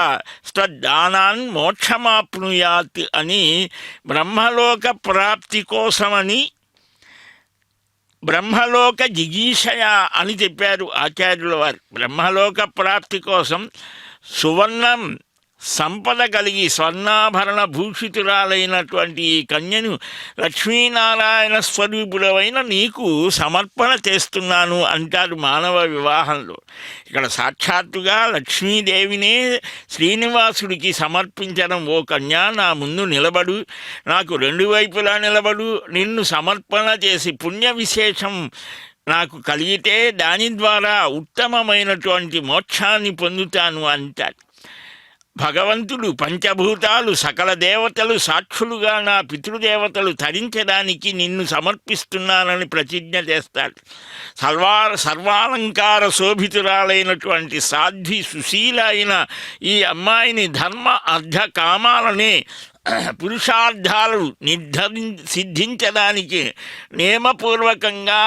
స్వదానాన్ మోక్షమాప్నుయాత్ అని బ్రహ్మలోక ప్రాప్తి కోసమని బ్రహ్మలోక జిగీషయ అని చెప్పారు ఆచార్యుల వారు. బ్రహ్మలోక ప్రాప్తి కోసం సువర్ణం సంపద కలిగి స్వర్ణాభరణ భూషితురాలైనటువంటి ఈ కన్యను లక్ష్మీనారాయణ స్వరూపుడమైన నీకు సమర్పణ చేస్తున్నాను అంటారు మానవ వివాహంలో. ఇక్కడ సాక్షాత్తుగా లక్ష్మీదేవినే శ్రీనివాసుడికి సమర్పించడం. ఓ కన్యా, నా ముందు నిలబడు, నాకు రెండు వైపులా నిలబడు, నిన్ను సమర్పణ చేసి పుణ్య విశేషం నాకు కలిగితే దాని ద్వారా ఉత్తమమైనటువంటి మోక్షాన్ని పొందుతాను అంటారు. భగవంతుడు పంచభూతాలు సకల దేవతలు సాక్షులుగా నా పితృదేవతలు తరించడానికి నిన్ను సమర్పిస్తున్నానని ప్రతిజ్ఞ చేస్తాడు. సర్వాలంకార శోభితురాలైనటువంటి సాధ్వి సుశీల అయిన ఈ అమ్మాయిని ధర్మ అర్ధ కామాలనే పురుషార్థాలు సిద్ధించడానికి నియమపూర్వకంగా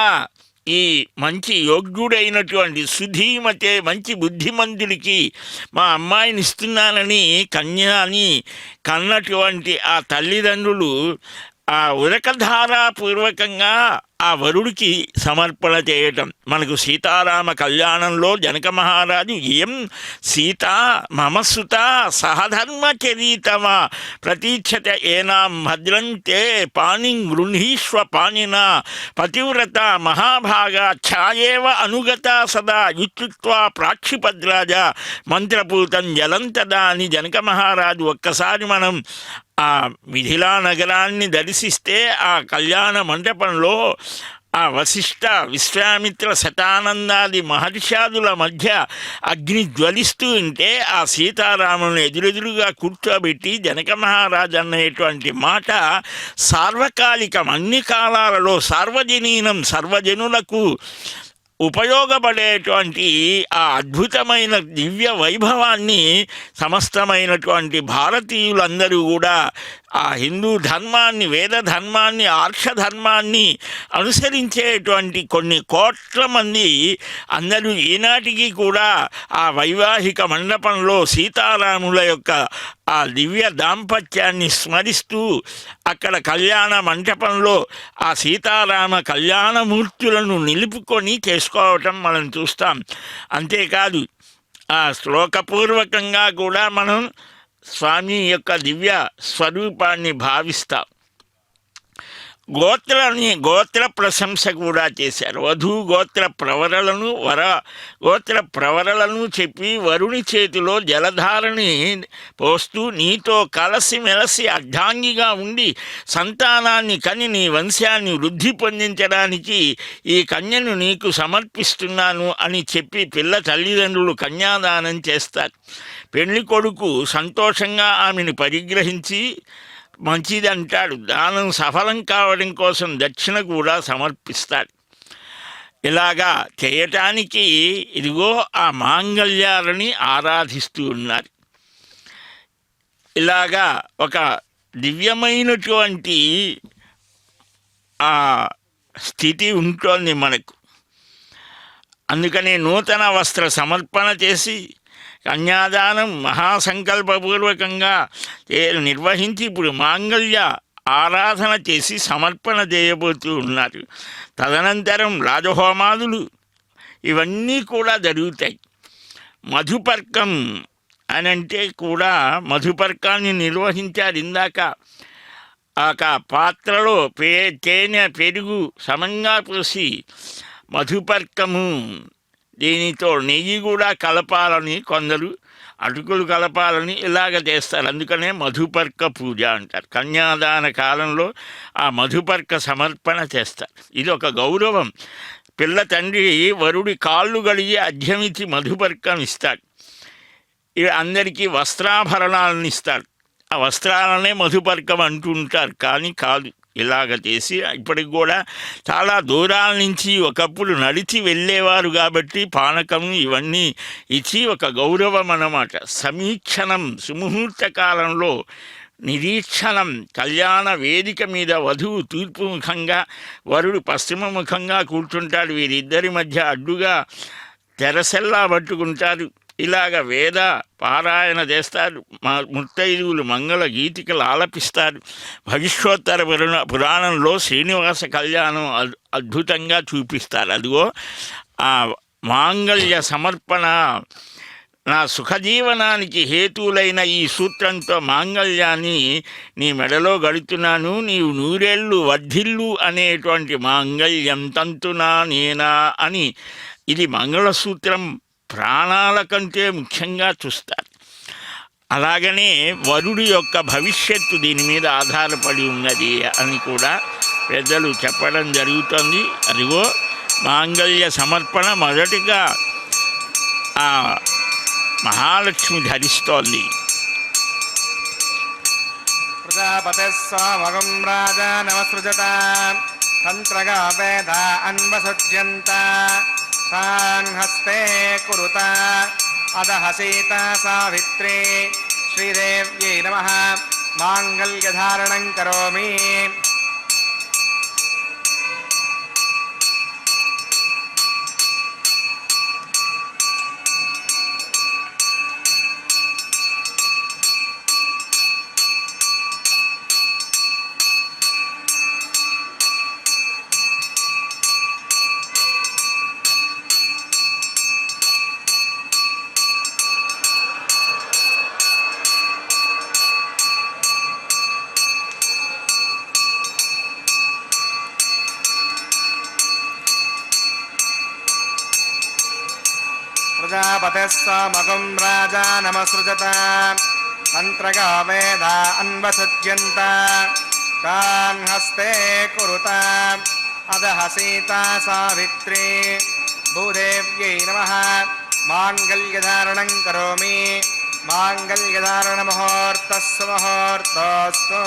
ఈ మంచి యోగ్యుడైనటువంటి సుధీమతే మంచి బుద్ధిమంతుడికి మా అమ్మాయిని ఇస్తున్నానని కన్యాని కన్నటువంటి ఆ తల్లిదండ్రులు ఆ ఉరకధారాపూర్వకంగా ఆ వరుడికి సమర్పణ చేయటం. మనకు సీతారామ కళ్యాణంలో జనక మహారాజు ఏం సీత మమసుత సహధర్మచరీతమా ప్రతీక్షత ఏనాం భద్రంతే పాణిం గృహీష్వ పాణినా పతివ్రత మహాభాగా ఛాయేవ అనుగత సదా యుత్యుక్త్వా ప్రాక్షిపద్రాజ మంత్రపూతం జలంతదా అని జనక మహారాజు ఒక్కసారి మనం ఆ మిథిలా నగరాన్ని దర్శిస్తే ఆ కళ్యాణ మండపంలో ఆ వశిష్ఠ విశ్వామిత్ర శతానందాది మహర్షాదుల మధ్య అగ్ని జ్వలిస్తూ ఉంటే ఆ సీతారాములను ఎదురెదురుగా కూర్చోబెట్టి జనక మహారాజు అనేటువంటి మాట సార్వకాలికం, అన్ని కాలాలలో సార్వజనీనం, సర్వజనులకు ఉపయోగపడేటువంటి ఆ అద్భుతమైన దివ్య వైభవాన్ని సమస్తమైనటువంటి భారతీయులందరూ కూడా ఆ హిందూ ధర్మాన్ని, వేద ధర్మాన్ని, ఆర్ష ధర్మాన్ని అనుసరించేటువంటి కొన్ని కోట్ల మంది అందరూ ఈనాటికి కూడా ఆ వైవాహిక మండపంలో సీతారాముల యొక్క ఆ దివ్య దాంపత్యాన్ని స్మరిస్తూ అక్కడ కళ్యాణ మంటపంలో ఆ సీతారామ కళ్యాణమూర్తులను నిలుపుకొని చేసుకోవటం మనం చూస్తాం. అంతేకాదు ఆ శ్లోకపూర్వకంగా కూడా మనం స్వామి యొక్క దివ్య స్వరూపాన్ని భావిస్తాం. గోత్ర ప్రశంస కూడా చేశారు. వధూ గోత్ర ప్రవరలను చెప్పి వరుని చేతిలో జలధారని పోస్తూ నీతో కలిసిమెలిసి అర్ధాంగిగా ఉండి సంతానాన్ని కని నీ వంశాన్ని వృద్ధి పొందించడానికి ఈ కన్యను నీకు సమర్పిస్తున్నాను అని చెప్పి పిల్ల తల్లిదండ్రులు కన్యాదానం చేస్తారు. పెళ్లి కొడుకు సంతోషంగా ఆమెను పరిగ్రహించి మంచిదంటాడు. దానం సఫలం కావడం కోసం దక్షిణ కూడా సమర్పిస్తాడు. ఇలాగా చేయటానికి ఇదిగో ఆ మాంగళ్యాలని ఆరాధిస్తూ ఉన్నారు. ఇలాగా ఒక దివ్యమైనటువంటి ఆ స్థితి ఉంటోంది మనకు. అందుకనే నూతన వస్త్ర సమర్పణ చేసి కన్యాదానం మహాసంకల్పపూర్వకంగా నిర్వహించి ఇప్పుడు మాంగళ్య ఆరాధన చేసి సమర్పణ చేయబోతూ ఉన్నారు. తదనంతరం రాజహోమాదులు ఇవన్నీ కూడా జరుగుతాయి. మధుపర్కం అని అంటే కూడా మధుపర్కాన్ని నిర్వహించారు. ఇందాక ఆ పాత్రలో తేనె పెరుగు సమంగా పోసి మధుపర్కము, దీనితో నెయ్యి కూడా కలపాలని కొందరు, అటుకులు కలపాలని ఇలాగ చేస్తారు. అందుకనే మధుపర్క పూజ అంటారు. కన్యాదాన కాలంలో ఆ మధుపర్క సమర్పణ చేస్తారు. ఇది ఒక గౌరవం. పిల్ల తండ్రి వరుడి కాళ్ళు గడిగి అధ్యమించి మధుపర్కం ఇస్తాడు. అందరికీ వస్త్రాభరణాలను ఇస్తాడు. ఆ వస్త్రాలనే మధుపర్కం అంటూ ఉంటారు, కానీ కాదు. ఇలాగ చేసి ఇప్పటికి కూడా చాలా దూరాల నుంచి ఒకప్పుడు నడిచి వెళ్ళేవారు కాబట్టి పానకం ఇవన్నీ ఇచ్చి ఒక గౌరవం అన్నమాట. సమీక్షణం, సుముహూర్త కాలంలో నిరీక్షణం, కళ్యాణ వేదిక మీద వధువు తూర్పు ముఖంగా, వరుడు పశ్చిమ ముఖంగా కూర్చుంటాడు. వీరిద్దరి మధ్య అడ్డుగా తెరసెల్లా పట్టుకుంటారు. ఇలాగ వేద పారాయణ చేస్తారు. ముత్తైదువులు మంగళ గీతికలు ఆలపిస్తారు. భవిష్యోత్తర పురాణంలో శ్రీనివాస కళ్యాణం అద్భుతంగా చూపిస్తారు. అదిగో ఆ మాంగళ్య సమర్పణ, నా సుఖజీవనానికి హేతువులైన ఈ సూత్రంతో మాంగళ్యాన్ని నీ మెడలో గడుతున్నాను, నీవు నూరేళ్ళు వర్ధిల్లు అనేటువంటి మాంగళ్యం తంతునా నేనా అని. ఇది మంగళసూత్రం ప్రాణాల కంటే ముఖ్యంగా చూస్తారు. అలాగనే వరుడి యొక్క భవిష్యత్తు దీని మీద ఆధారపడి ఉన్నది అని కూడా పెద్దలు చెప్పడం జరుగుతుంది. అదిగో మాంగళ్య సమర్పణ మొదటిగా ఆ మహాలక్ష్మి ధరిస్తోంది. ప్రజాపతి స్వామగం రాజా నమసృజత తంత్రగా వేద అన్వసృజ్యంత తాన్ హస్తే కురుత అదః సీతా సావిత్రీ శ్రీదేవ్యై నమః మాంగళ్యధారణం కరోమి. ప్రజాపతి స్వామగం రాజా నమసృజత తంత్రగా వేద అన్వసృజ్యంత తాన్ హస్తే కురుత అదః సీతా సావిత్రీ భూదేవ్యై నమః మాంగళ్యధారణం కరోమి. మాంగళ్యధారణ ముహూర్తస్సు ముహూర్తోస్తు.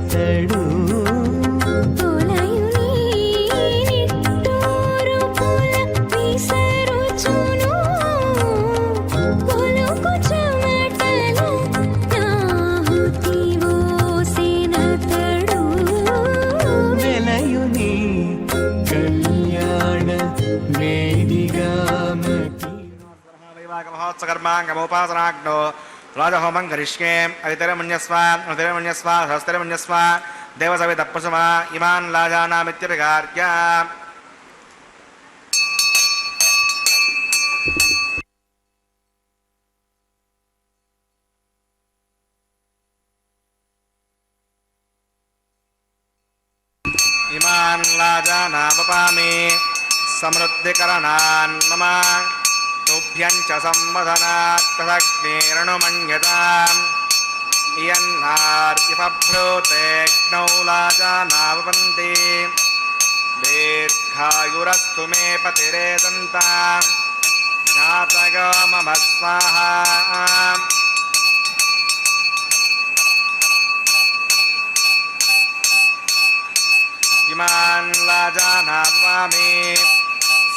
నతడు వెలయుని కళ్యాణ వేదిగామతి మహోత్సకర్మాంగమోపాసనాగ్నో రాజహోమం కరిష్యే అదితరమన్యస్వ అదితరమన్యస్వ సహస్రమన్యస్వ దేవసవితప్రసమా ఇమాన్ లాజానామిత్యభిగార్య ఇమాన్ లాజానామపామి సమృద్ధికరణాన్ మమ తుభ్యం చ సంవదనాత్ తదగ్నిరణుమన్యతాం ఇయన్నార్యపభ్రూతేక్నౌ లాజానావపంతి దీర్ఘాయురస్తు మే పతిరేదంతాం జ్ఞాతయో మమ స్వాహా ఇమాన్ లాజానావామి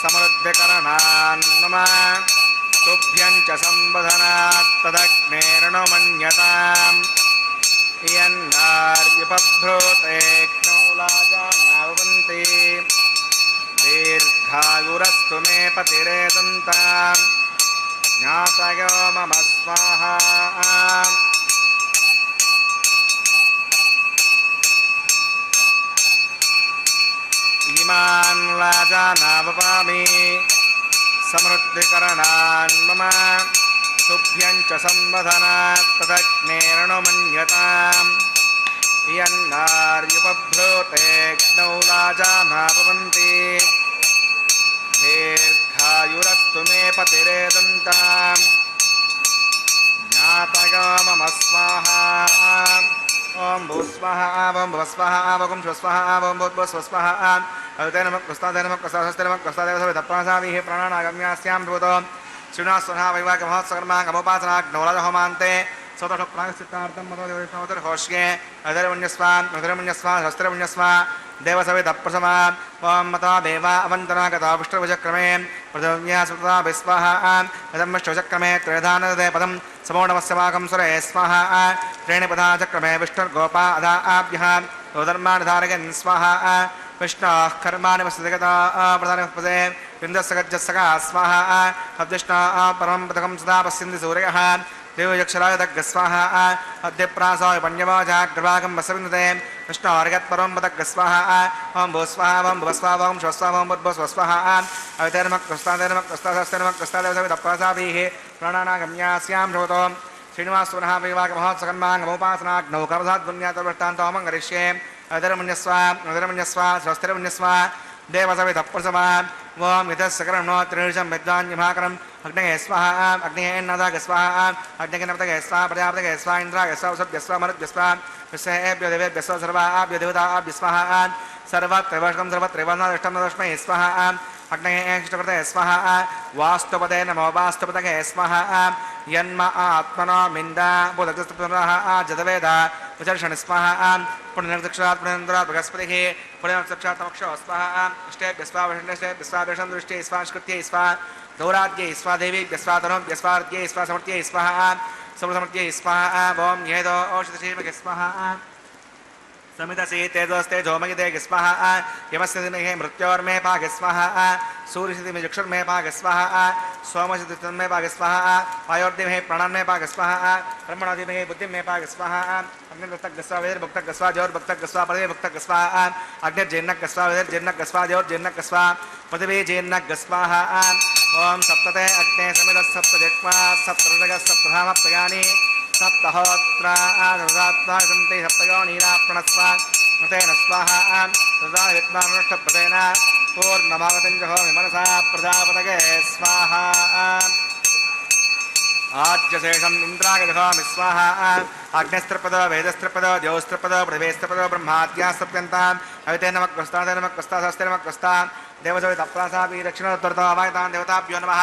సమృద్ధికరణాన్ మమ తుభ్యం చ సంవదనాత్ తదగ్నిరణుమన్యతాం ఇయన్నార్యపభ్రూతేక్నౌ లాజానావపంతి దీర్ఘాయురస్తు మే పతిరేదంతాం జ్ఞాతయో మమ స్వాహా ఇమాన్ లాజానావపామి సమృద్ధికరణాన్ మమ తుభ్యం చ సంవదనాత్ తదగ్నిరణుమన్యతాం ఇయన్నార్యపభ్రూతేక్నౌ లాజానావపంతి దీర్ఘాయురస్తు మే పతిరేదంతాం జ్ఞాతయో మమ స్వాహా ఓం భూస్వః ఓం భువస్వః ఓం స్వస్వః ఓం భూస్వస్వః అవితేనమః కృష్ణాదేనమః కృష్ణాదేనమః కృష్ణాదేవసవి తప్పాసావిః ప్రాణానాగమ్యాస్యాం భూతో శృణాస్వనః వైవాగమహోత్సకర్మాంగమోపాసనాగ్నోరాజహోమాంతే సోదర ప్రాగస్థితార్థం మతోదేవోత్తరహోష్యే అధర్మణ్యస్వాన్ అధర్మణ్యస్వాన్ హస్తిరమణ్యస్వాన్ దేవసవి తప్రసమా ఓం మతా దేవా అవంతనాగతా పుష్టిభుజక్రమే పృథివ్యా విస్వాహ పదమిష్టభుజక్రమే త్రిధానదే పదం సమోణమస్యమాకం సురే స్వాహ త్రేణిపదా చక్రమే విష్ణుర్గోపా అదా ఆభ్యః ధర్మాన్ని ధారయన్ స్వాహ విష్ణోః కర్మాణి వసతిగతా ప్రధానపదే విందస్సగజ్జస్సగా స్వాహ అద్విష్ణోః పరమం పదకం సదా పశ్యంతి సూర్యః దేవయక్షరాయ తగ్గస్వాహ అద్యప్రాసాయ పణ్యవాజాగ్రవాగం వసవిందతే విష్ణోర్గత్పరం పదగ్గస్వాహ ఓం భూస్వాహ ఓం భువస్వాహ ఓం స్వస్వాహ ఓం భూస్వస్వాహ అవితేనమః కృష్ణాదేనమః కృష్ణాదేనమః కృష్ణాదేవసవి తప్పాసాభిః ప్రాణానాగమ్యాస్యాం భూతో శ్రీనివాసవనః వైవాగమహోత్సకర్మాంగమోపాసనాగ్నౌ కర్మసాద్పుణ్యాతర్వృష్టాంతోమం కరిష్యే అధర్మణ్యస్వ అధర్మణ్యస్వ స్వస్తిరమణ్యస్వ దేవసవి తప్పసమా ఓం యతస్సకరణో త్రినిషం విద్వాన్యమాకరం అగ్నయ స్వాహ అగ్నేయన్నదాగ స్వాహ అగ్నిగణపతగ స్వాహ ప్రజాపతగ స్వాహ ఇంద్రాగ స్వాహ సభ్యస్వ మరుద్యస్వ విశ్వేభ్యో దేవేభ్యస్వ సర్వాభ్యో దేవతాభ్య స్వాహ సర్వత్రైవశకం సర్వత్రైవనాదిష్టం తస్మై స్వాహ అగ్నయేష్టకృతే స్వాహ వాస్తుపదే నమో వాస్తుపతగే స్వాహ యన్మ ఆత్మనో మింద బుధగస్తపునః జతవేద విచర్షణ స్వాహ పుణ్యనక్షత్రాత్ పుణ్యేంద్రాత్ బృహస్పతిః పుణ్యనక్షత్రాతమక్షో స్వాహ అష్టేభ్య స్వాహ విష్ణుష్ఠేభ్య స్వాహ విష్ణుదృష్టే స్వాహ స్కృత్యై స్వాహ గౌరాద్యై స్వాహ దేవీభ్య స్వాహ తనుభ్య స్వాహర్ద్యై స్వాహ సమర్థ్యై స్వాహ సమృద్ధమర్థ్యై స్వాహ ఓం యేదో ఓషధీమగే స్వాహ समितसी तेजोस्ते जोमगिते स्वाहा यमस्य दिमहे मृत्योर्मे पाग स्वाहा सूर्यसिद्धि में चक्षुर्मे पाग स्वाहा सोमसिद्धि में पाग स्वाहा वायोर्दिमहे प्राणन्मे पाग स्वाहा ब्रह्मणोदिमहे बुद्धिमे पाग स्वाहा अग्निर्भक्तक गस्वा वेदिर्भक्तक गस्वा ज्योर्भक्तक गस्वा पृथिवीर्भक्तक गस्वा अग्निर्जीर्णक गस्वा वेदिर्जीर्णक गस्वा ज्योर्जीर्णक गस्वा पृथिवीजीर्णक गस्वाहा ओम सप्तते अग्ने समितः सप्तजक्वा सप्तरजगः सप्तधामप्रयाणि सप्तहोत्रा आदरात्मा सन्ति सप्तयो नीलाप्रणस्वा मतेन स्वाहा तदा विद्वामनुष्ठप्रदेन पूर्णमावतिञ्जहोमि मनसा प्रजापतये स्वाहा आज्यशेषम् इन्द्रागजहोमि स्वाहा अग्निस्त्रपदो वेदस्त्रपदो द्यौस्त्रपदो पृथिवीस्त्रपदो ब्रह्माद्यास्त्रप्यन्ताम् अविते नमः कृस्तादे नमः कृस्तादस्ते नमः कृस्ता देवसवि तप्रासापि दक्षिणोत्तरतो अवायतान् देवताभ्यो नमः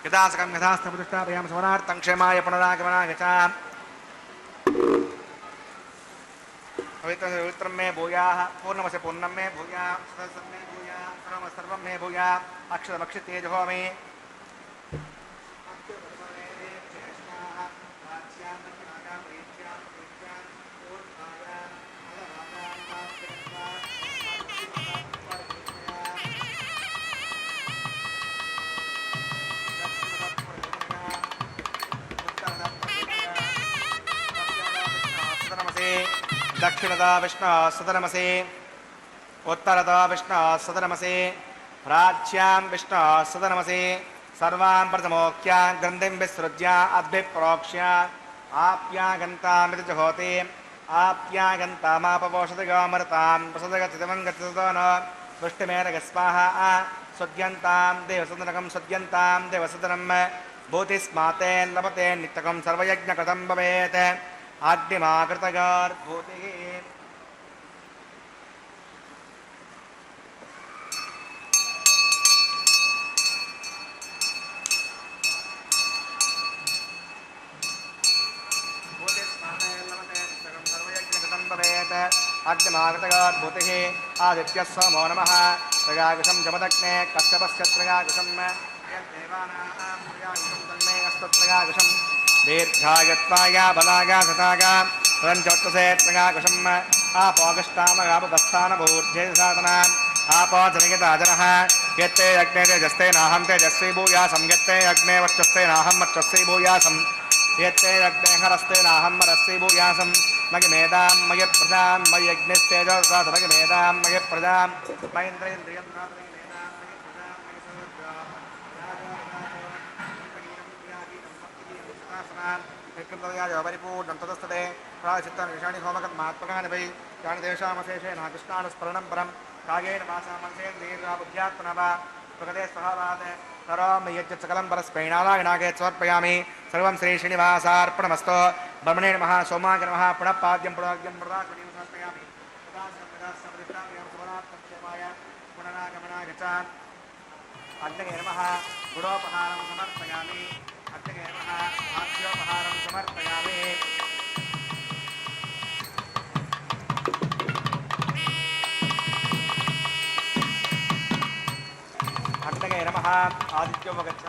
यथासकं यथास्तप्रतिष्ठापयामि समनार्थं क्षेमाय पुनरागमनाय च पवित्रं मे भूयाः पूर्णमस्य पूर्णं मे भूयाः सर्वं मे भूयाः सर्वं मे भूयाः अक्षरमक्षतेजो मे दक्षिणदा विष्णु सदनमसे उत्तरदा विष्णु सदनमसे प्राच्यां विष्णु सदनमसे सर्वां प्रथमोक्यां ग्रन्थिं विसृज्य अद्भिप्रोक्ष्य आप्यागन्तामिति जहोति आप्यागन्तामापपोषदगामरतां प्रसदगतितमं गतितो न वृष्टिमेरगस्वाहा सुद्यन्तां देवसदनकं सुद्यन्तां देवसदनं भूतिस्माते लभते नित्यकं सर्वयज्ञकृतं भवेत् आग्निमाकृतगार्भूतिः अग्निमाकृतगार्भूतिः आदित्यः सोमो नमः त्रयागुषं जमदग्ने कश्यपस्य त्रयागुषं तन्मे अस्तु त्रयागुषं दीर्घायत्वाय बलाय सताय प्रञ्चवत्तसे त्रयागुषम् आपोगष्टामगापस्थानभूर्जे साधना आपो जनयताजनः यत्ते यज्ञे तेजस्ते नाहं तेजस्वी भूयासं यत्ते यज्ञे वर्चस्ते नाहं वर्चस्वी भूयासं यत्ते यज्ञे हरस्ते नाहं हरस्वी भूयासं मयिमेदां मयि प्रजां मयि यज्ञस्तेजोमयिमेदां मयि प्रजां मयीन्द्रेन्द्रियं परिपूर्णं तदस्तते प्रायश्चित्तानि विषाणि होमकर्मात्मकानि वै यानि तेषामशेषेण कृष्णानुस्मरणं परं कायेन वाचा मनसेन्द्रियेण बुद्ध्यात्मना वा प्रगते स्वभावात् करोमि यज्ञ सकलं परस्पैणारायणागे समर्पयामि सर्वं श्री श्रीनिवासार्पणमस्तु ब्रह्मणे नमः सोमाय नमः पुनः पाद्यं पुनर्घ्यं प्रदाक्षिणीं समर्पयामि पुनरागमनाय च अग्नये नमः गुडोपहारं समर्पयामि अग्नये नमः भाग्योपहारं समर्पयामि अग्नये नमः आदित्योपगच्छ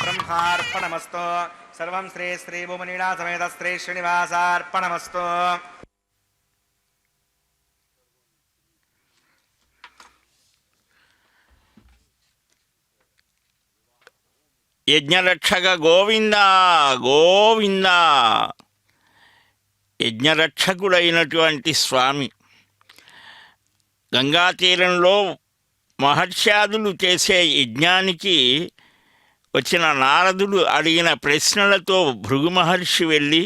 ब्रह्मार्पणमस्तु सर्वं श्री श्री भूमनीला समेत श्री श्रीनिवासार्पणमस्तु యజ్ఞరక్షక గోవింద గోవింద. యజ్ఞరక్షకుడైనటువంటి స్వామి గంగా తీరంలో మహర్షాదులు చేసే యజ్ఞానికి వచ్చిన నారదుడు అడిగిన ప్రశ్నలతో భృగు మహర్షి వెళ్ళి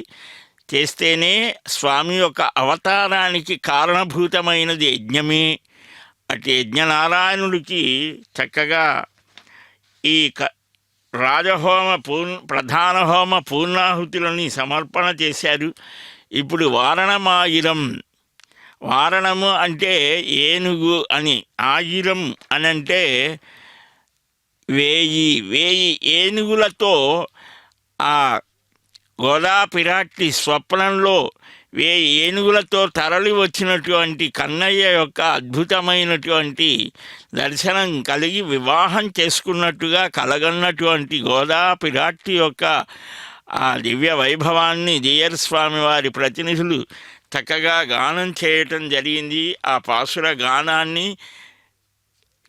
చేస్తేనే స్వామి యొక్క అవతారానికి కారణభూతమైనది యజ్ఞమే. అటు యజ్ఞనారాయణుడికి చక్కగా ఈ రాజహోమ ప్రధాన హోమ పూర్ణాహుతులని సమర్పణ చేశారు. ఇప్పుడు వారణమాయిరం, వారణము అంటే ఏనుగు అని, ఆయిరం అని అంటే 1000 ఏనుగులతో ఆ గోదా పిరాట్టి స్వప్నంలో 1000 ఏనుగులతో తరలి వచ్చినటువంటి కన్నయ్య యొక్క అద్భుతమైనటువంటి దర్శనం కలిగి వివాహం చేసుకున్నట్టుగా కలగన్నటువంటి గోదా పిరాట్టి యొక్క ఆ దివ్య వైభవాన్ని జియర్ స్వామి వారి ప్రతినిధులు చక్కగా గానం చేయటం జరిగింది. ఆ పాసుర గానాన్ని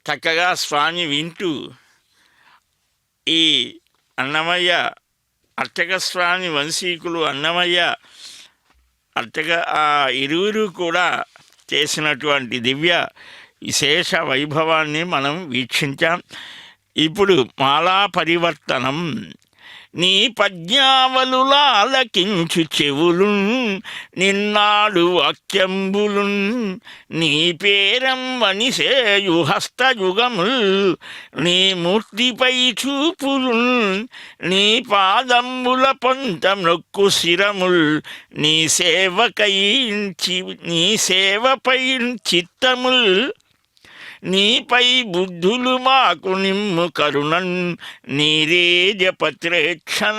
చక్కగా స్వామి వింటూ ఈ అన్నమయ్య అర్చక స్వామి వంశీకులు అన్నమయ్య అర్చక ఆ ఇరువురు కూడా చేసినటువంటి దివ్య విశేష వైభవాన్ని మనం వీక్షించాం. ఇప్పుడు మాలా పరివర్తనం. నీ పద్యావలులాలకించు చెవులున్ నిన్నాడు వాక్యంబులున్ నీ పేరమ్మని సేయు హస్తయుగముల్ నీ మూర్తిపై చూపులున్ నీ పాదంబుల పొంత నొక్కు శిరముల్ నీ సేవపై చిత్తముల్ నీపై బుద్ధులు మాకు నిమ్ము కరుణన్ నీరేజపత్రేక్షణ.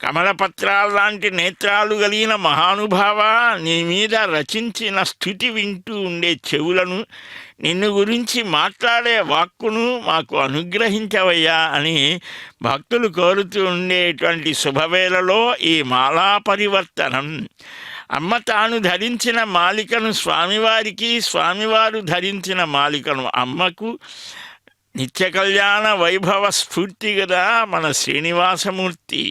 కమలపత్రాల లాంటి నేత్రాలు కలిగిన మహానుభావ, నీ మీద రచించిన స్థుతి వింటూ ఉండే చెవులను, నిన్ను గురించి మాట్లాడే వాక్కును మాకు అనుగ్రహించవయ్యా అని భక్తులు కోరుతూ ఉండేటువంటి శుభవేళలో ఈ మాలా పరివర్తనం. అమ్మ తాను ధరించిన మాలికను స్వామివారికి, స్వామివారు ధరించిన మాలికను అమ్మకు నిత్య కళ్యాణ వైభవ స్ఫూర్తి కదా మన శ్రీనివాసమూర్తి.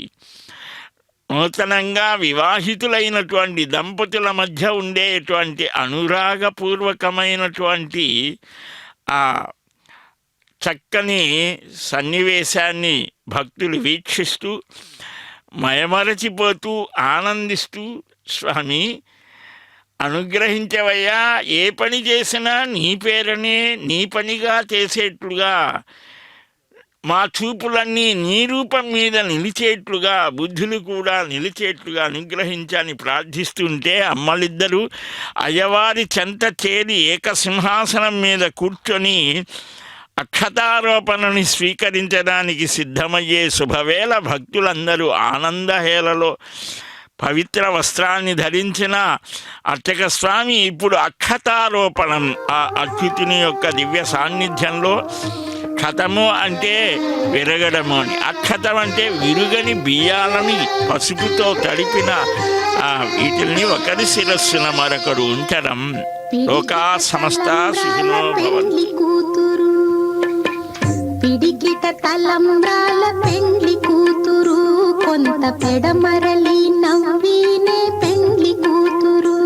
నూతనంగా వివాహితులైనటువంటి దంపతుల మధ్య ఉండేటువంటి అనురాగపూర్వకమైనటువంటి ఆ చక్కని సన్నివేశాన్ని భక్తులు వీక్షిస్తూ మయమరచిపోతూ ఆనందిస్తూ, స్వామి అనుగ్రహించవయ్యా, ఏ పని చేసినా నీ పేరనే నీ పనిగా చేసేట్లుగా, మా చూపులన్నీ నీ రూపం మీద నిలిచేట్లుగా, బుద్ధులు కూడా నిలిచేట్లుగా అనుగ్రహించని ప్రార్థిస్తుంటే అమ్మలిద్దరూ అయ్యవారి చెంత చేరి ఏకసింహాసనం మీద కూర్చొని అక్షతారోపణని స్వీకరించడానికి సిద్ధమయ్యే శుభవేళ భక్తులందరూ ఆనందహేళలో పవిత్ర వస్త్రాన్ని ధరించిన అర్చక స్వామి ఇప్పుడు అక్షతారోపణం, ఆ అచ్యుతుని యొక్క దివ్య సాన్నిధ్యంలో, క్షతము అంటే విరగడము అని, అక్షతం అంటే విరుగని బియ్యాలని పసుపుతో తడిపిన వీటిని ఒకరి శిరస్సున మరొకరు ఉంచడం. లోకా సమస్త సుఖినో భవంతు. పిడికిట తలంబ్రాల పెండ్లి కూతురు, కొంత పెడమరలి నవ్వినే పెండ్లి కూతురు.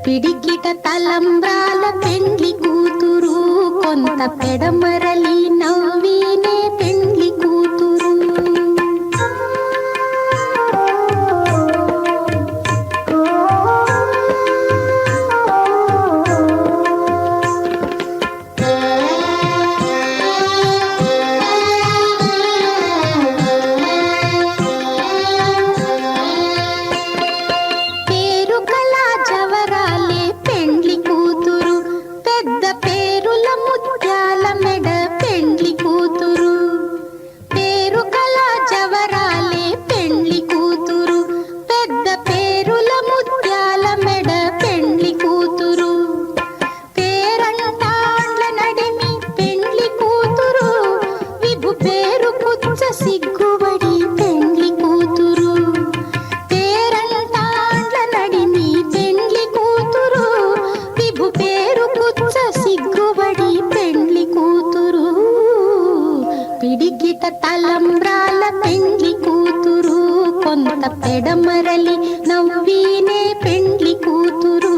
పిడికిట తలంబ్రాల పెండ్లి కూతురు, కొంత పెడమరలి నవ్వినే పెండ్లి కూతురు. పిడికిట తలంబ్రాల పెండ్లి కూతురు, కొంత పెడమరలి నవ్వినే పెండ్లి కూతురు.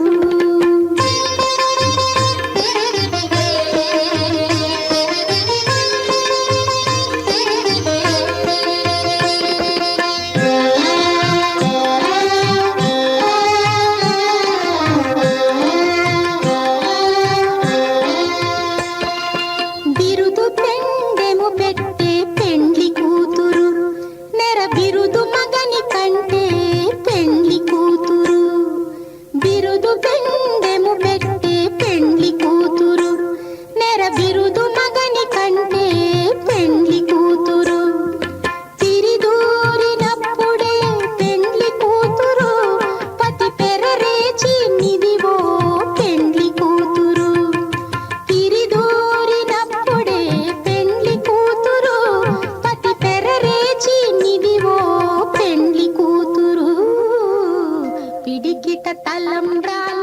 పిడికిట తలంబ్రాల